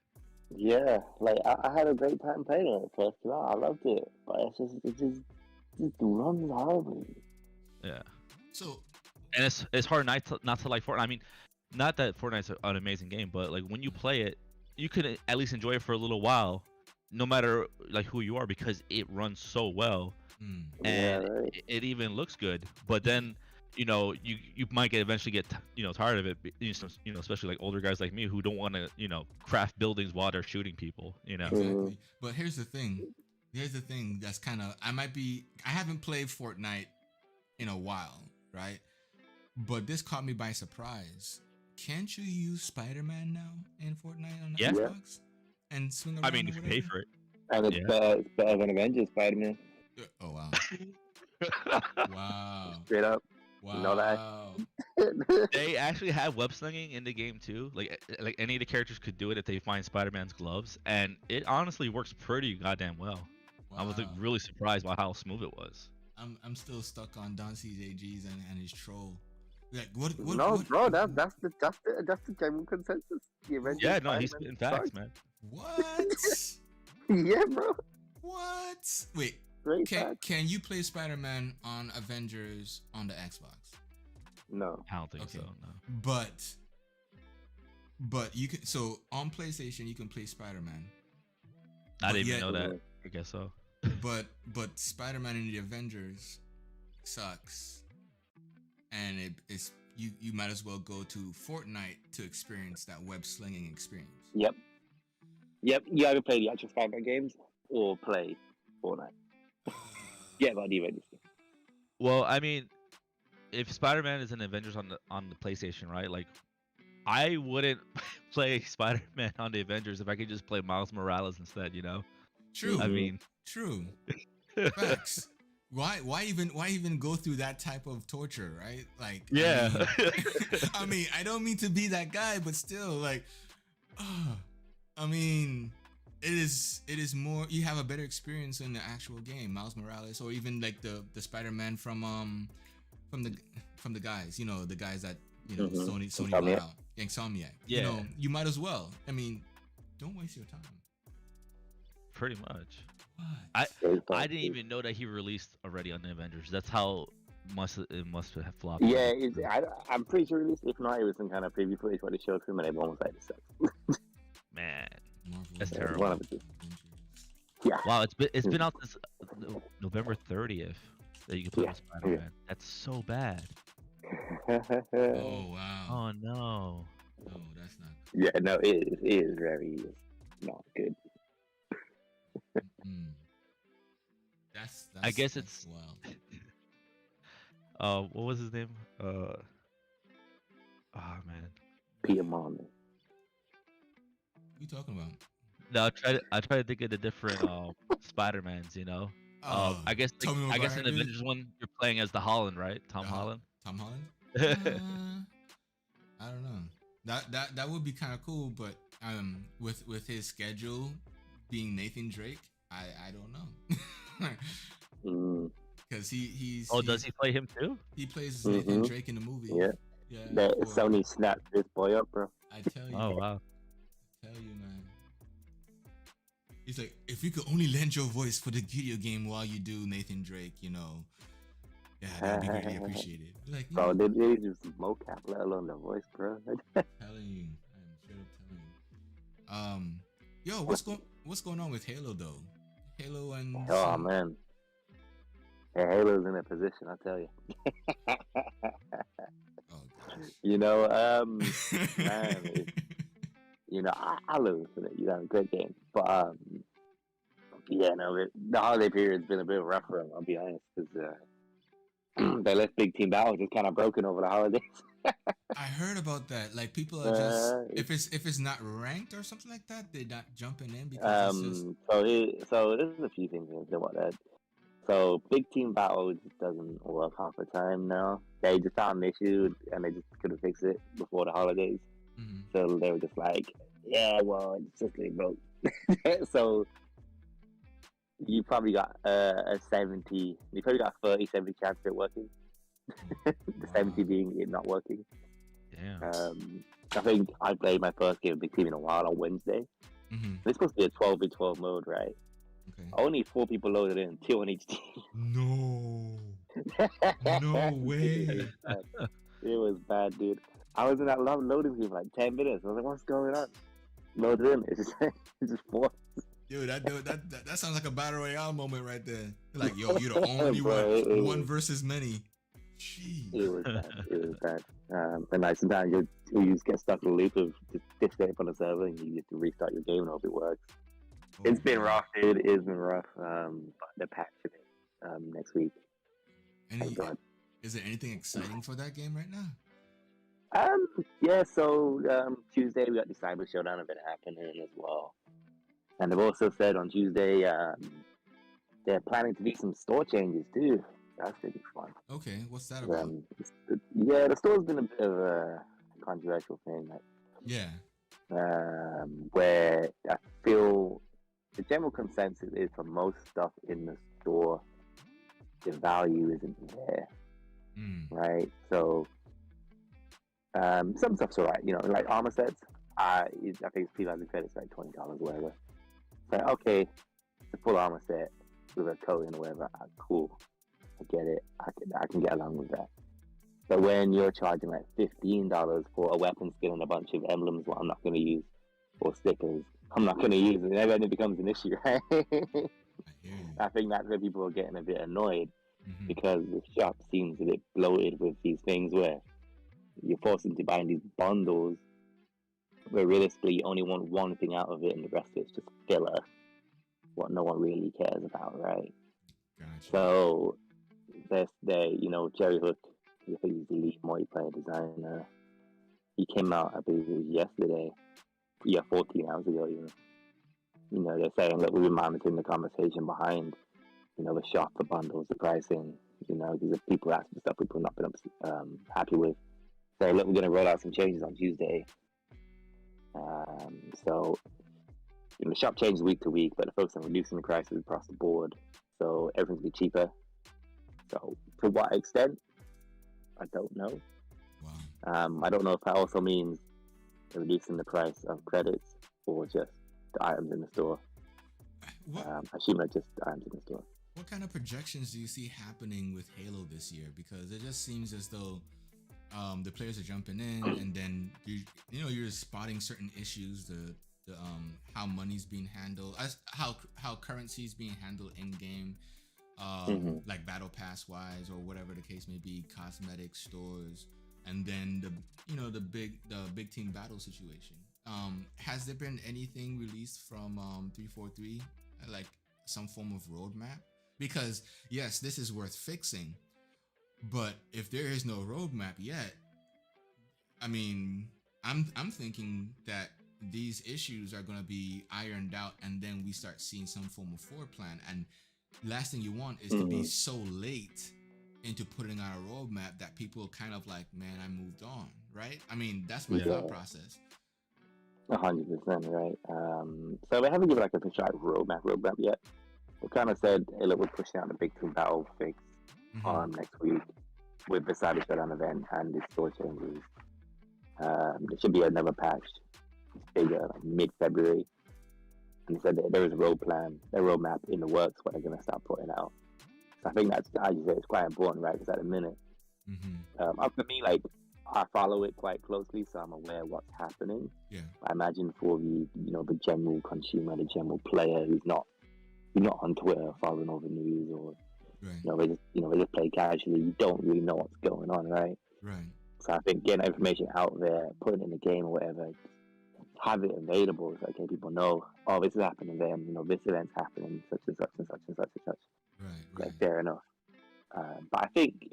Yeah, like I had a great time playing it first. I loved it, but it just runs horribly. Yeah. So And it's hard not to like Fortnite. I mean, not that Fortnite's an amazing game, but like when you play it, you can at least enjoy it for a little while, no matter like who you are, because it runs so well and Yeah, right. it even looks good. But then you might eventually get tired of it. Especially like older guys like me who don't want to craft buildings while they're shooting people. exactly. But here's the thing. That's kind of, I haven't played Fortnite in a while, right? But this caught me by surprise. Can't you use Spider-Man now in Fortnite on the Yeah. Xbox and swing around? I mean, or if you pay whatever? for it. And it's better than Avengers Spider-Man. Oh wow! Wow! Straight up. Wow! You know that? They actually have web slinging in the game too. Like any of the characters could do it if they find Spider-Man's gloves, and it honestly works pretty goddamn well. I was like, Wow. really surprised by how smooth it was. I'm still stuck on Don CJG's and his troll. Like what? No, what, bro, that's the general consensus. The Avengers Yeah, no, he's Spider-Man spitting facts, sucks. man. What? Yeah, bro. What? Wait. Great facts. Can you play Spider-Man on Avengers on the Xbox? No. I don't think Okay. so. No. But you can. So on PlayStation you can play Spider-Man. I But didn't yet- even know that. I guess so. But Spider-Man in the Avengers sucks, and it's you might as well go to Fortnite to experience that web slinging experience. Yep. You either play the actual Spider-Man games or play Fortnite. Yeah, about the Avengers. Well, I mean, if Spider-Man is an Avengers on the PlayStation, right? Like, I wouldn't play Spider-Man on the Avengers if I could just play Miles Morales instead. True. I mean, True. Facts. Why even go through that type of torture, right? Like, yeah. I mean, I don't mean to be that guy, but still, like, I mean, it is more. You have a better experience in the actual game, Miles Morales, or even like the Spider-Man from the guys, the guys that Sony Insomniac. bought out, Insomniac. Yeah. You might as well. I mean, don't waste your time. Pretty much. What? I didn't even know that he released already on the Avengers. That's how it must have flopped. Yeah, I'm pretty sure released. If not, it was some kind of preview footage where they showed him and everyone was like, "This sucks." Man, Marvel that's Yeah, terrible. one of the two. Yeah. Wow, it's been out since November 30th that you can play with Spider-Man. That's so bad. Oh wow. Oh no. No, that's not. Yeah, no, it is very not good. Mm. That's I guess that's it's- wild. What was his name? Oh man. Peter Mon. What you talking about? No, I try to think of the different Spider-Mans. I guess Tobey in Maguire, the dude? Avengers one, you're playing as the Holland, right? Tom Holland. Tom Holland? I don't know. That would be kind of cool, but with his schedule being Nathan Drake, I don't know. Because he's Does he play him too? he plays Nathan Drake in the movie. Yeah. Yeah. That well, Sony snapped this boy up, bro. I tell you. Oh wow. Tell you, man. He's like, if you could only lend your voice for the video game while you do Nathan Drake, yeah, that would be greatly appreciated. Like, bro, they use mocap, let alone the voice, bro. telling you, I'm straight up telling you. Yo, what's going on with Halo though? Halo and oh man, Halo's in a position, I tell you. Oh gosh. Man, I love it. Great game, but the holiday period's been a bit rough for them. I'll be honest, because they left Big Team Battle just kind of broken over the holidays. I heard about that. Like people are just if it's not ranked or something like that, they're not jumping in because so there's a few things about that. So Big Team Battle just doesn't work half the time now. They just found an issue and they just couldn't fix it before the holidays. Mm-hmm. So they were just like, yeah, well, it's just like broke. So you probably got a 70, you probably got a 30, 70 chance of it working. The 70 being it not working. Yeah. I think I played my first game of Big Team in a while on Wednesday. Mm-hmm. It's supposed to be a 12v12 mode, right? Okay. Only 4 people loaded in, 2 on each team. No. No way. It was bad, dude. I was in that loading screen for like 10 minutes. I was like, what's going on? Loaded in. It's just 4. Dude, that sounds like a battle royale moment right there. Like, yo, you're the only one versus many. Jeez. It was bad. And like sometimes you just get stuck in a loop of just disconnect from the server and you have to restart your game and hope it works. It's been rough, dude. It's been rough. But they're patching it next week. Is there anything exciting for that game right now? Yeah, so Tuesday we got the Cyber Showdown event happening as well. And they've also said on Tuesday they're planning to do some store changes too. That's gonna be fun. Okay, what's that about? The store's been a bit of a controversial thing. Where I feel the general consensus is for most stuff in the store, the value isn't there. Right? So some stuff's alright, like armor sets. I think it's P11 credits like $20 or whatever. So okay, it's a full armor set with a coat and whatever. Cool, I get it. I can get along with that. But when you're charging like $15 for a weapon skin and a bunch of emblems, what I'm not going to use, or stickers, I'm not going to use, and then it becomes an issue, right? I think that's where people are getting a bit annoyed because the shop seems a bit bloated with these things where you're forced into buying these bundles where realistically you only want one thing out of it and the rest of it's just filler, what no one really cares about, right? Gotcha. So Jerry Hook, he's the lead multiplayer designer. He came out, I believe it was yesterday, 14 hours ago even. They're saying that we've been monitoring the conversation behind, the shop, the bundles, the pricing, these are people asking stuff we've not been happy with. So look, we're going to roll out some changes on Tuesday. So the shop changes week to week, but the focus on reducing the prices across the board, so everything's be cheaper. So to what extent, I don't know. Wow. I don't know if that also means reducing the price of credits or just the items in the store. I assume it's just items in the store. What kind of projections do you see happening with Halo this year? Because it just seems as though the players are jumping in, and then you're spotting certain issues, the how money's being handled, how currency is being handled in game, like battle pass wise or whatever the case may be, cosmetic stores, and then the big team battle situation. Has there been anything released from 343, like some form of roadmap? Because yes, this is worth fixing. But if there is no roadmap yet, I mean, I'm thinking that these issues are going to be ironed out, and then we start seeing some form of forward plan. And last thing you want is to be so late into putting out a roadmap that people are kind of like, man, I moved on, right? I mean, that's my thought process. 100%, right? So they haven't given like a official roadmap yet. They kind of said, hey, look, we're pushing out the big team battle fix next week with the Cyber Showdown event and the store changes. There should be another patch. It's bigger, like mid-February. and said that there is a roadmap in the works what they're going to start putting out. So I think that's, as you say, it's quite important, right? Because at the minute, for me, like, I follow it quite closely, so I'm aware of what's happening. Yeah. I imagine for the general consumer, the general player who's not on Twitter following all the news, or they just play casually. You don't really know what's going on, right? Right. So I think getting that information out there, putting it in the game or whatever, have it available so okay, people know, oh, this is happening then, this event's happening, such and such and such and such and such. Right. Like, fair enough. But I think,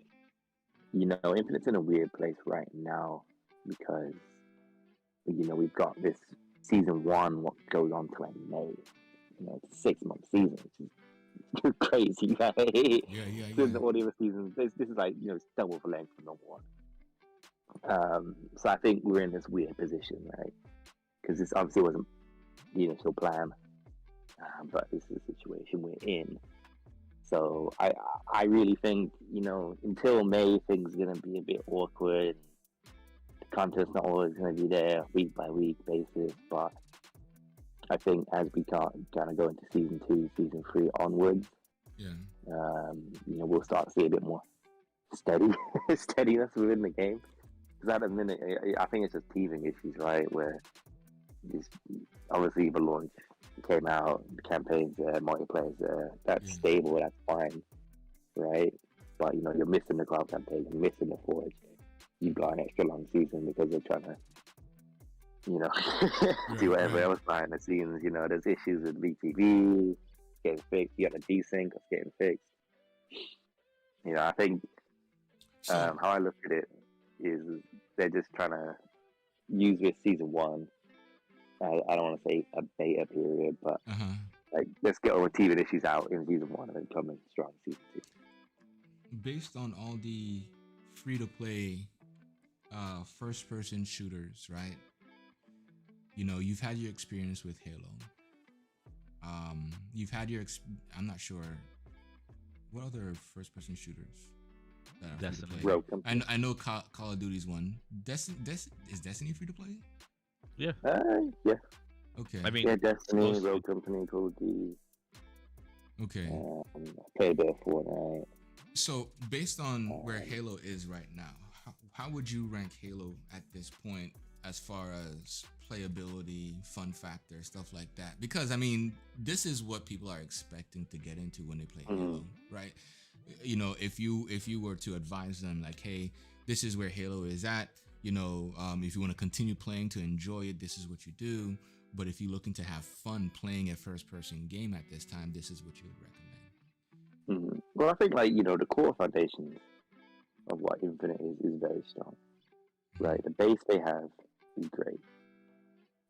Infinite's in a weird place right now because, we've got this season 1, what goes on to like May. It's a 6-month season, which is crazy, right? Yeah. Since all the other seasons, this is like, it's double the length of number 1. So I think we're in this weird position, right? Because this obviously wasn't the initial plan, but this is the situation we're in. So I really think, until May, things are going to be a bit awkward. The content's not always going to be there week by week basis, but I think as we kind of go into season 2, season 3 onwards, we'll start to see a bit more steadiness within the game. Because at the minute, I think it's just teething issues, right? Where obviously the launch came out, the campaign's there, multiplayer's there, that's stable, that's fine, right? But you're missing the cloud campaign, you're missing the Forge. You've got an extra long season because they're trying to, do whatever else behind the scenes. There's issues with VTV getting fixed, you got the desync that's getting fixed. I think how I look at it is they're just trying to use this season 1. I don't want to say a beta period, but like, let's get all the teething issues out in season 1 and then come in strong season 2. Based on all the free-to-play first-person shooters, right? You've had your experience with Halo. You've had I'm not sure. What other first-person shooters that are free-to-play? I know Call of Duty's one. Is Destiny free-to-play? Yeah. Yeah. Okay. I mean, Destiny, Rogue Company, Call of Duty. Okay. Play a bit of Fortnite. So, based on where Halo is right now, how would you rank Halo at this point as far as playability, fun factor, stuff like that? Because, I mean, this is what people are expecting to get into when they play Halo, right? If you were to advise them, like, hey, this is where Halo is at, if you want to continue playing to enjoy it, this is what you do. But if you're looking to have fun playing a first-person game at this time, this is what you would recommend. Well, I think, like, the core foundations of what Infinite is very strong. Right, the base they have is great.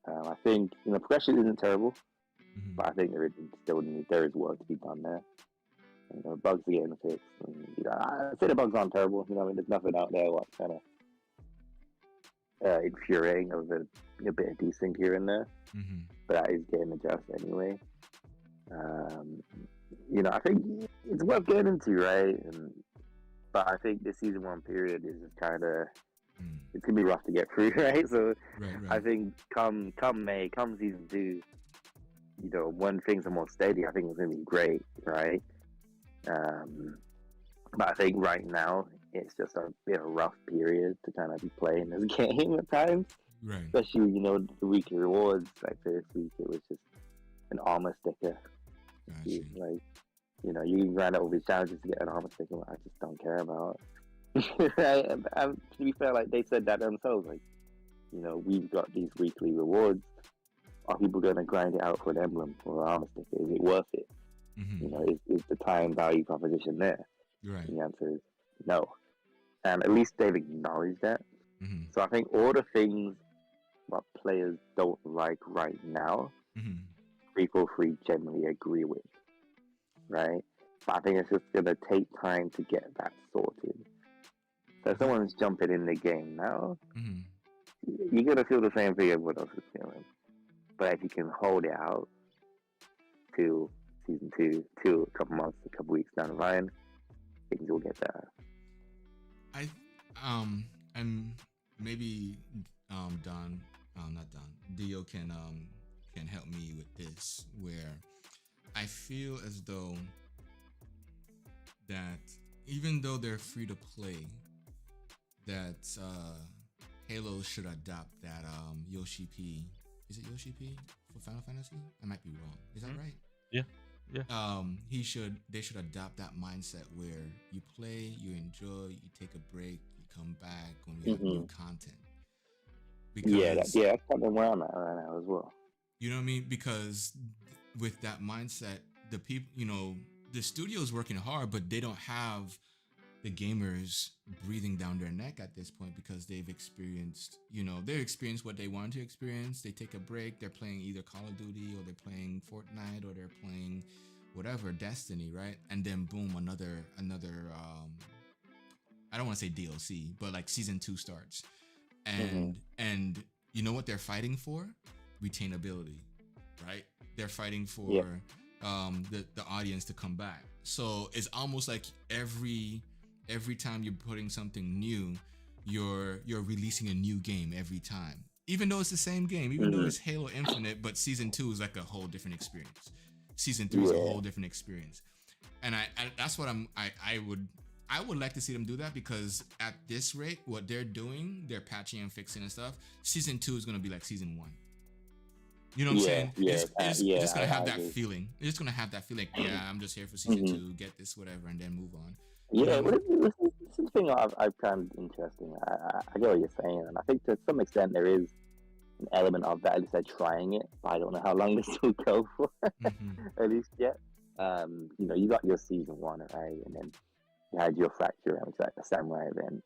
I think progression isn't terrible, but I think there is work to be done there. Bugs are getting fixed. And, I say the bugs aren't terrible. There's nothing out there what's kind of infuriating of a bit of desync here and there, but that is getting adjusted anyway. I think it's worth getting into, right? But I think the season 1 period is just kind of it's gonna be rough to get through, right? So right. I think come May, come season 2, when things are more steady, I think it's gonna be great, right? But I think right now it's just a bit of a rough period to kind of be playing this game at times. Right. Especially, the weekly rewards. Like this week, it was just an armor sticker. Gotcha. Like, you can grind out all these challenges to get an armor sticker, I just don't care about. Right? And to be fair, like, they said that themselves. Like, we've got these weekly rewards. Are people going to grind it out for an emblem or an armor sticker? Is it worth it? Is the time value proposition there? Right. The answer is no. And at least they've acknowledged that. So I think all the things what players don't like right now, 343 generally agree with, right? But I think it's just going to take time to get that sorted. So if someone's jumping in the game now, you're going to feel the same thing everyone else is feeling. But if you can hold it out to season 2, to a couple months, a couple weeks down the line, things will get better. And maybe Dio can can help me with this, where I feel as though that even though they're free to play, that Halo should adopt that Yoshi P. Is it Yoshi P for Final Fantasy? I might be wrong. Is that right? Yeah. Yeah. They should adopt that mindset where you play, you enjoy, you take a break, you come back when we have new content. Because that's kind of where I'm at right now as well. you know what I mean? Because with that mindset, the people, the studio's working hard, but they don't have the gamers breathing down their neck at this point because they've experienced what they want to experience. They take a break. They're playing either Call of Duty or they're playing Fortnite or they're playing whatever, Destiny, right? And then boom, another I don't want to say DLC, but like season 2 starts. And you know what they're fighting for? Retainability, right? They're fighting for the audience to come back. So it's almost like every time you're putting something new, you're releasing a new game every time. Even though it's the same game, even though it's Halo Infinite, but season 2 is like a whole different experience. Season 3 is a whole different experience. And I that's what I would like to see them do that, because at this rate, what they're doing, they're patching and fixing and stuff. Season 2 is going to be like season 1. You know what I'm saying? It's just going to have that feeling. It's just going to have that feeling. Yeah, I'm just here for season 2, get this, whatever, and then move on. Yeah, this is the thing I've found interesting. I get what you're saying, and I think to some extent there is an element of that. At least they're trying it, but I don't know how long this will go for, at least yet. You got your season 1, right? And then you had your Fracture round, which is like the Samurai event,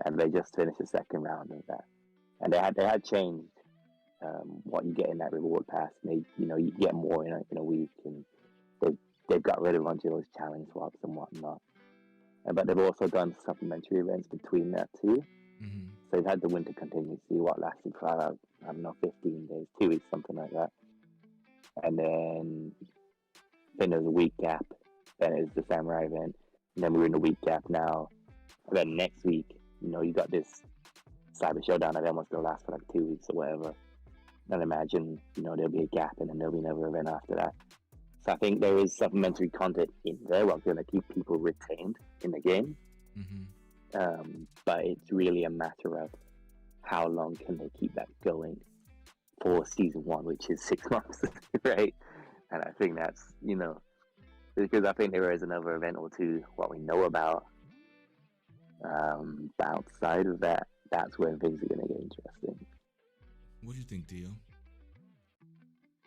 and they just finished the second round of that. And they had changed what you get in that reward pass. And you get more in a week, and they've got rid of a bunch of those challenge swaps and whatnot. But they've also done supplementary events between that too. So they've had the winter contingency, what lasted for I don't know, 15 days, 2 weeks, something like that. And then there's a week gap. Then it's the Samurai event. And then we're in a week gap now. And then next week, you got this Cyber Showdown that almost going to last for like 2 weeks or whatever. And imagine, there'll be a gap and then there'll be another event after that. So I think there is supplementary content in there what's going to keep people retained in the game. But it's really a matter of how long can they keep that going for season 1, which is 6 months, right? And I think that's, because I think there is another event or two, what we know about. But outside of that, that's where things are going to get interesting. What do you think, Dio?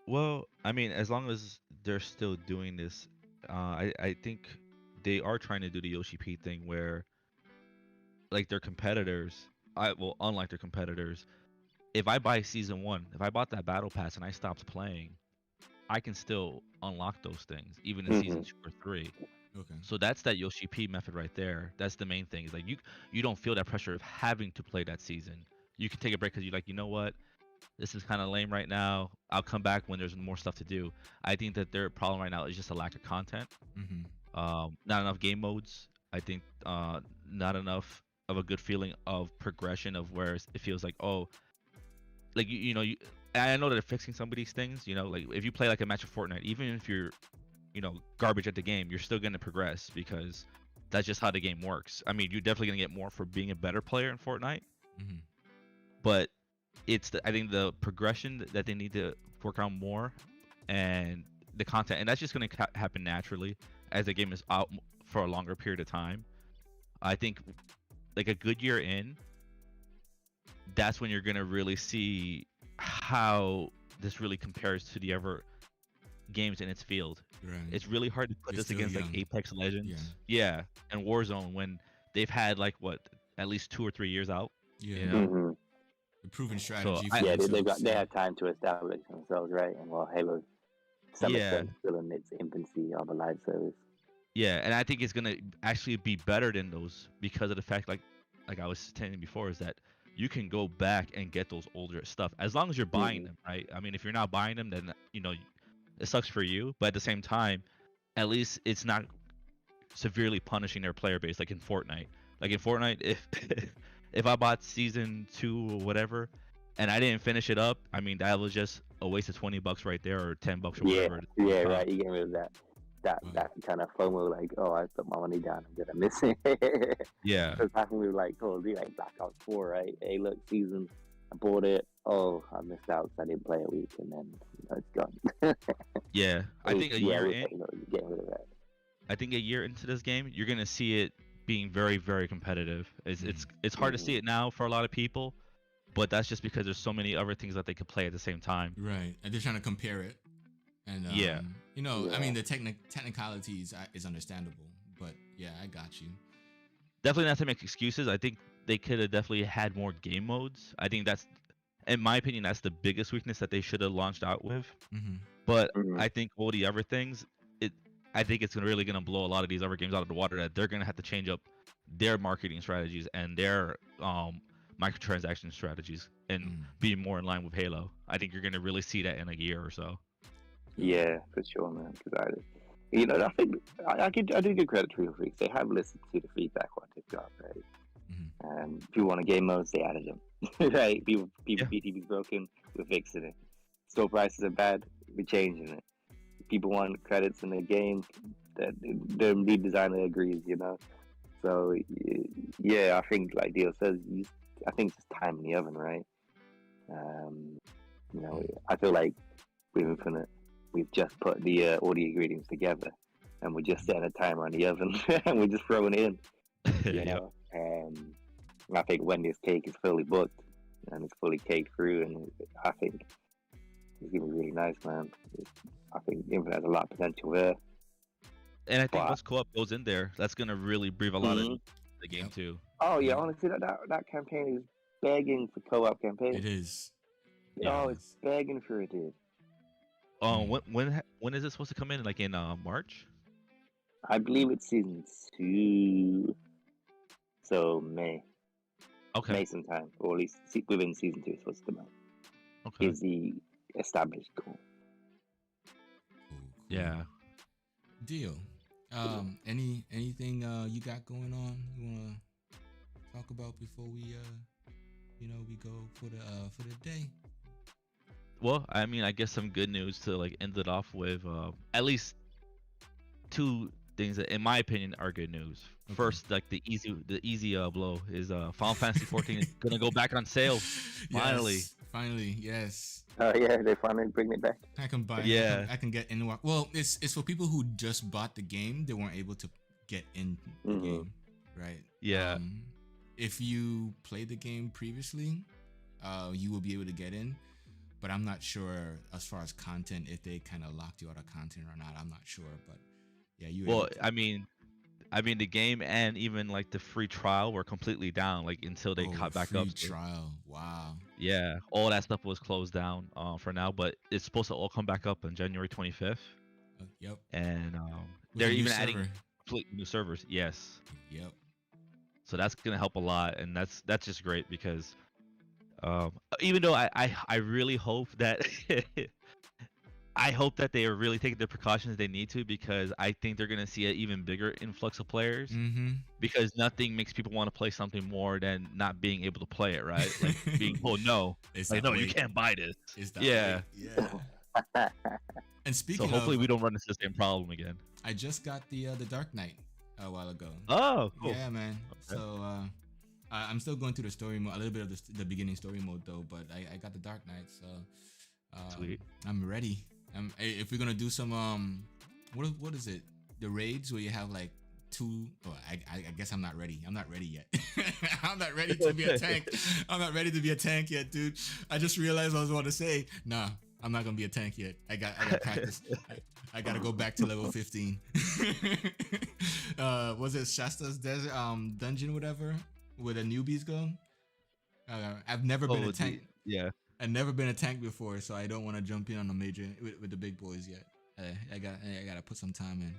Well, I mean, as long as they're still doing this, I think they are trying to do the Yoshi P thing where, like, their competitors, unlike their competitors, if I buy season 1, if I bought that battle pass and I stopped playing, I can still unlock those things, even in season 2 or 3. Okay. So that's that Yoshi P method right there. That's the main thing. Is like you don't feel that pressure of having to play that season. You can take a break because you're like, you know what, this is kind of lame right now. I'll come back when there's more stuff to do. I think that their problem right now is just a lack of content. Not enough game modes. I think not enough of a good feeling of progression of where it feels like, oh, like I know that they're fixing some of these things. Like if you play like a match of Fortnite, even if you're garbage at the game, you're still going to progress because that's just how the game works. I mean, you're definitely going to get more for being a better player in Fortnite. But I think the progression that they need to work on more, and the content, and that's just going to happen naturally as the game is out for a longer period of time. I think like a good year in, that's when you're going to really see how this really compares to the other games in its field. Right. It's really hard to put this against young. like Apex Legends, and Warzone, when they've had like at least 2 or 3 years out. The proven strategy. They have time to establish themselves, right? And Halo, some extent, still in its infancy of a live service. Yeah, and I think it's gonna actually be better than those because of the fact, like I was saying before, is that you can go back and get those older stuff as long as you're buying them, right? I mean, if you're not buying them, then it sucks for you. But at the same time, at least it's not severely punishing their player base like in Fortnite. Like in Fortnite, if I bought season 2 or whatever, and I didn't finish it up, I mean that was just a waste of $20 right there, or $10 or Yeah, whatever. yeah, right. You get rid of that kind of FOMO, like, oh, I put my money down, I'm gonna miss it. Yeah, Because happened with like Call of Duty, like Black Ops 4, right? Hey, look, season, I bought it. Oh, I missed out because I didn't play a week, and then it's gone. yeah. I think a yeah, year in, you're getting rid of that. I think a year into this game, you're gonna see it being very, very competitive. It's hard to see it now for a lot of people, but that's just because there's so many other things that they could play at the same time. Right, and they're trying to compare it, and Yeah. you know, Yeah. I mean, the technicalities is understandable, but yeah, I got you. Definitely not to make excuses. I think they could have definitely had more game modes. I think that's, in my opinion, that's the biggest weakness that they should have launched out with. Mm-hmm. But Mhm. I think all the other things, I think it's really gonna blow a lot of these other games out of the water. That they're gonna have to change up their marketing strategies and their microtransaction strategies and be more in line with Halo. I think you're gonna really see that in a year or so. Yeah, for sure, man. Because I think I do give credit to Real Freaks. They have listened to the feedback what they've got, right? If you want a game modes, they added them, right? People PTB's broken, we're fixing it. Store prices are bad, we're changing it. People want credits in the game, that the lead designer agrees, you know. So yeah, I think like Dio says, I think it's just time in the oven, right? You know, I feel like with Infinite, we've just put all the ingredients together, and we're just setting a timer on the oven, and we're just throwing it in. You know, I think when this cake is fully booked and it's fully caked through, and I think it's gonna be really nice, man. I think Infinite has a lot of potential there. And I think once co-op goes in there, that's gonna really breathe a lot into the game too. Oh yeah, honestly, that campaign is begging for co-op campaign. It is. Oh, it's begging for it, dude. When is it supposed to come in? Like in March? I believe it's season 2, so May. Okay. May sometime, or at least within season 2 it's supposed to come out. Okay. Is the established goal. Cool. Yeah. Deal. Anything you got going on you wanna talk about before we we go for the day? Well, I mean, I guess some good news to like end it off with. At least 2 things that, in my opinion, are good news. Okay. First, like the easy blow is Final Fantasy 14 is gonna go back on sale. Finally. Finally, yes. Oh yeah, they finally bring it back. I can buy. Yeah. I can get in. Well, it's for people who just bought the game. They weren't able to get in the game, right? Yeah. If you played the game previously, you will be able to get in. But I'm not sure as far as content, if they kind of locked you out of content or not. I'm not sure, but yeah, you. Well, I mean, the game and even like the free trial were completely down, like until they caught back up. Free trial, wow. Yeah, all that stuff was closed down for now, but it's supposed to all come back up on January 25th. Yep. And With they're a new even adding server. complete new servers. Yes. Yep. So that's gonna help a lot, and that's just great because even though I really hope that I hope that they are really taking the precautions they need to, because I think they're gonna see an even bigger influx of players. Because nothing makes people want to play something more than not being able to play it, right? Like being told no, It's like that no, you weight. can't buy this. Is that Yeah. right? Yeah. And speaking So hopefully of, we don't run into the same problem again. I just got the Dark Knight a while ago. Oh, cool. Yeah, man. Okay. So I'm still going through the story mode, a little bit of the beginning story mode though. But I got the Dark Knight, so Sweet. I'm ready. If we're gonna do some what is it? The raids where you have like 2. Oh, I guess I'm not ready. I'm not ready yet. I'm not ready to be a tank. I'm not ready to be a tank yet, dude. I just realized I was about to say, nah, I'm not gonna be a tank yet. I got practice. I gotta go back to level 15. Was it Shasta's desert dungeon, whatever, where the newbies go? I've never been a tank. Yeah. I've never been a tank before, so I don't want to jump in on the major with the big boys yet. I gotta put some time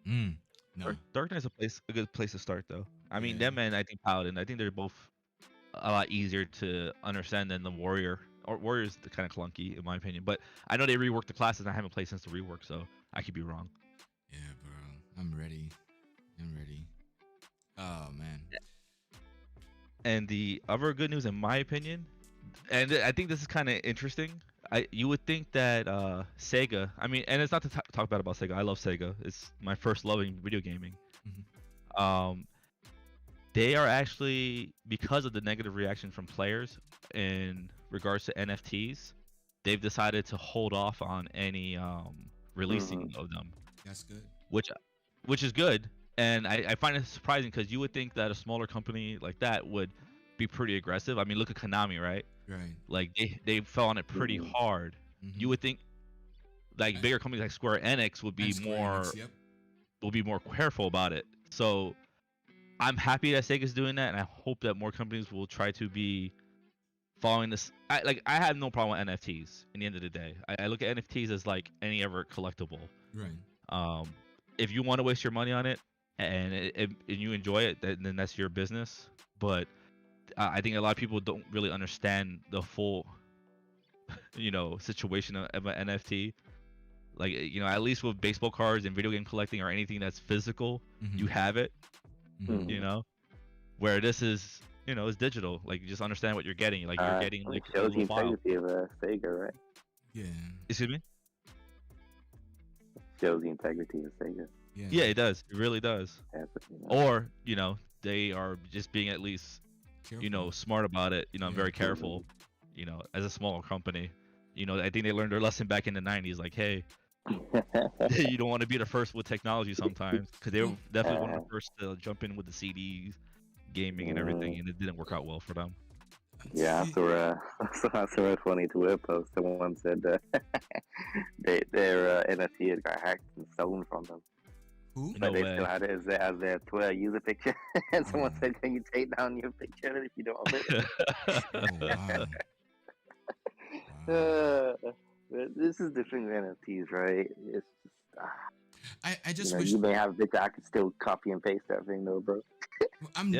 in. No. Dark Knight's a good place to start, though. I mean, Yeah. them and I think Paladin, I think they're both a lot easier to understand than the Warrior. Or Warrior's kind of clunky in my opinion, but I know they reworked the classes. And I haven't played since the rework, so I could be wrong. Yeah, bro. I'm ready. Oh man. And the other good news, in my opinion, And I think this is kind of interesting. You would think that Sega, I mean, and it's not to talk bad about Sega. I love Sega. It's my first love in video gaming. Um, they are actually, because of the negative reaction from players in regards to NFTs, they've decided to hold off on any releasing of them, That's good. which is good. And I find it surprising because you would think that a smaller company like that would be pretty aggressive. I mean, look at Konami, right? Right. Like they fell on it pretty hard. You would think like bigger companies like Square Enix would be will be more careful about it. So I'm happy that Sega's doing that, and I hope that more companies will try to be following this. I have no problem with NFTs. In the end of the day, I look at NFTs as like any other collectible. Right. If you want to waste your money on it and you enjoy it, then that's your business. But I think a lot of people don't really understand the full, situation of an NFT. Like, at least with baseball cards and video game collecting or anything that's physical, you have it. Where this is, it's digital. Like, you just understand what you're getting. Like, you're getting like shows the integrity of Sega, right? Yeah. Excuse me? Shows the integrity of Sega. Yeah, it does. It really does. Or, they are just being at least, smart about it. Very careful. As a smaller company, I think they learned their lesson back in the 90s. Like, hey, you don't want to be the first with technology sometimes, because they were definitely one of the first to jump in with the CDs, gaming and everything, and it didn't work out well for them. Yeah, I saw a funny Twitter post. Someone said their NFT had got hacked and stolen from them. Who? But they still had it as their Twitter user picture. And someone said, "Can you take down your picture if you don't have it?" Wow. This is the thing with NFTs, right? It's just I just wish you may have a picture. I could still copy and paste that thing, though, bro. I'm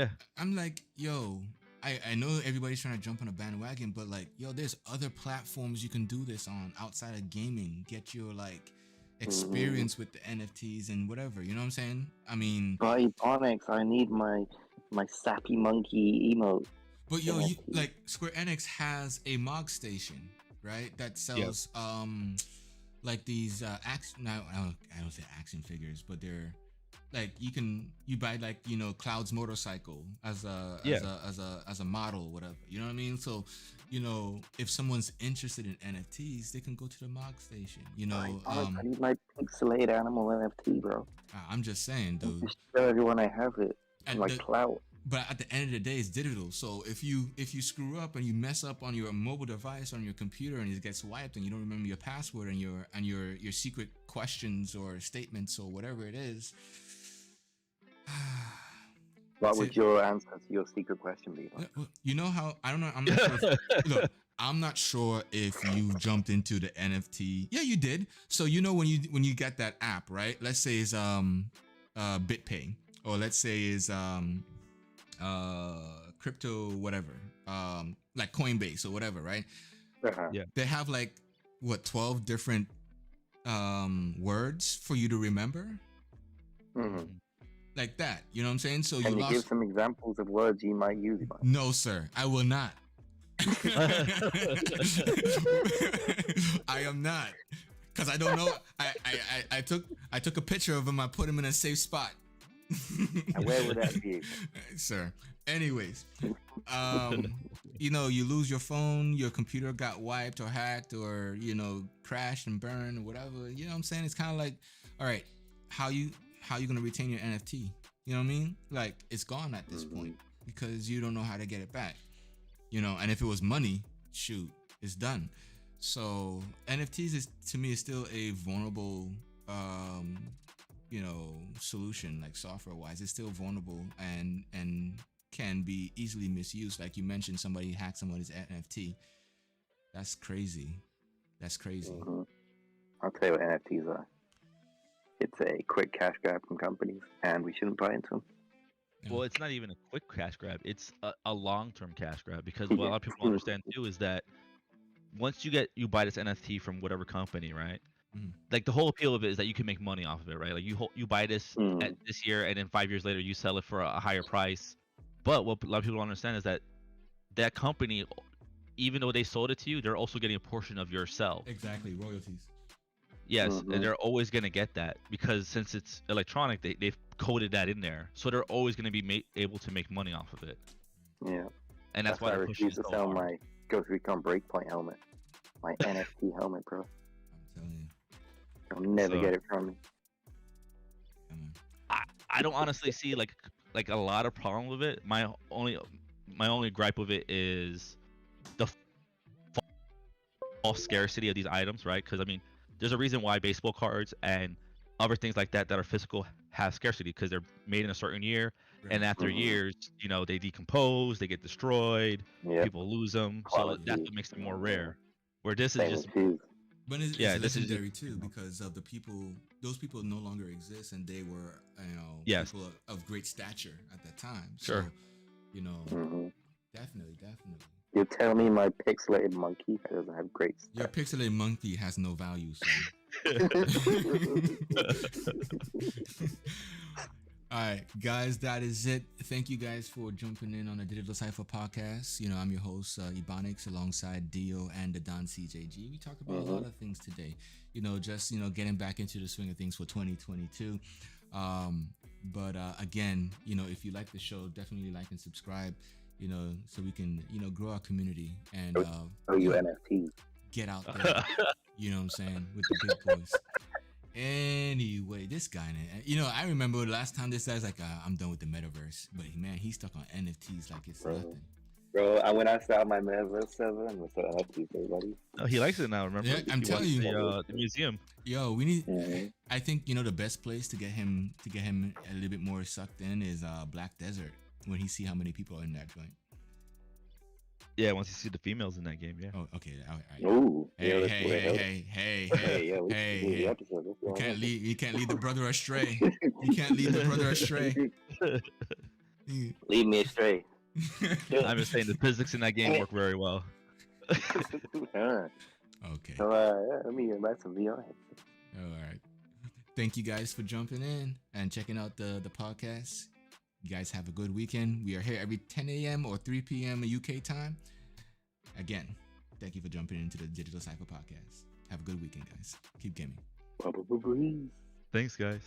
like, yo, I know everybody's trying to jump on a bandwagon, but like, yo, there's other platforms you can do this on outside of gaming. Get your like experience with the NFTs and whatever. You know what I'm saying? I mean, By Onyx, I need my sappy monkey emote. But yo, like Square Enix has a Mog Station, right? That sells like these action. I don't say action figures, but they're like you buy like Cloud's motorcycle as a model, whatever. You know what I mean? So if someone's interested in NFTs, they can go to the Mog Station. I need my pixelated animal NFT, bro. I'm just saying, dude. Just show everyone I have it. Like Cloud. But at the end of the day, it's digital. So if you screw up and you mess up on your mobile device on your computer and it gets wiped and you don't remember your password and your secret questions or statements or whatever it is, what would your answer to your secret question be? You know how I don't know. I'm not sure. Look, I'm not sure if you jumped into the NFT. Yeah, you did. So when you get that app, right? Let's say it's BitPay, or let's say is crypto whatever, like Coinbase or whatever, right? Yeah, they have like 12 different words for you to remember, like that. You know what I'm saying? So can you give some examples of words you might use? No, sir, I will not. I am not, because I don't know. I took a picture of him. I put him in a safe spot. And where would that be, sir? Anyways, you lose your phone, your computer got wiped or hacked or crashed and burned or whatever. You know what I'm saying? It's kind of like, all right, how you gonna retain your NFT? You know what I mean? Like, it's gone at this point because you don't know how to get it back. And if it was money, shoot, it's done. So NFTs to me is still a vulnerable solution. Like, software wise, it's still vulnerable and can be easily misused. Like you mentioned, somebody hacked somebody's NFT. That's crazy. I'll tell you what NFTs are. It's a quick cash grab from companies, and we shouldn't buy into them. Well, it's not even a quick cash grab. It's a long-term cash grab, because what a lot of people understand too is that once you buy this NFT from whatever company, right? Like, the whole appeal of it is that you can make money off of it, right? Like, you buy this at this year, and then 5 years later you sell it for a higher price. But what a lot of people don't understand is that company even though they sold it to you, they're also getting a portion of your sell. Exactly, royalties. Yes, and they're always going to get that because since it's electronic, they've coded that in there. So they're always going to be able to make money off of it. Yeah. And that's why I they're pushing refuse it to so sell hard. my Ghost Recon Breakpoint helmet. My NFT helmet, bro. I'm telling you. You'll never So- get it from me. Come on. I don't honestly see like a lot of problem with it. My only gripe with it is the false scarcity of these items, right? Because I mean, there's a reason why baseball cards and other things like that are physical have scarcity because they're made in a certain year, and after years, you know, they decompose, they get destroyed, Yeah. people lose them, Quality. so that's what makes them more rare. Where this Same is just with shoes. But it's Yeah, this is- legendary too because of the people. Those people no longer exist, and they were, Yes. people of great stature at that time. Sure. So, you know, hmm definitely. You tell me my pixelated monkey doesn't have great Your stuff. pixelated monkey has no value, son. All right, guys, that is it. Thank you guys for jumping in on the Digital Cypha Podcast. You know, I'm your host, Ebonics, alongside Dio and the Don CJG. We talked about a lot of things today. You know, just, getting back into the swing of things for 2022. But again, if you like the show, definitely like and subscribe, so we can, grow our community and You NFTs. get out there. You know what I'm saying? With the big boys. Anyway, this guy, I remember the last time this guy's like, I'm done with the metaverse. But man, he's stuck on NFTs like it's nothing. Bro, when I start my Metaverse 7, I'm going to start NFTs, everybody. Oh, he likes it now. Remember? Yeah, I'm He telling wants you. the museum. Yo, we need. Mhm. I think the best place to get him a little bit more sucked in is Black Desert when he see how many people are in that joint. Yeah, once you see the females in that game, yeah. Oh, okay. All right. Ooh. Hey, let's hey, do it. hey. Yeah, we Hey, can do the hey. episode. Let's go on. You can't lead the brother astray. You can't lead the brother astray. Lead me astray. I'm just saying the physics in that game work very well. Alright. Okay. So, let me invite some VR headsets. All right. Thank you guys for jumping in and checking out the podcast. You guys have a good weekend. We are here every 10 a.m. or 3 p.m. UK time. Again, thank you for jumping into the Digital Cypha Podcast. Have a good weekend, guys. Keep gaming. Breeze. Thanks, guys.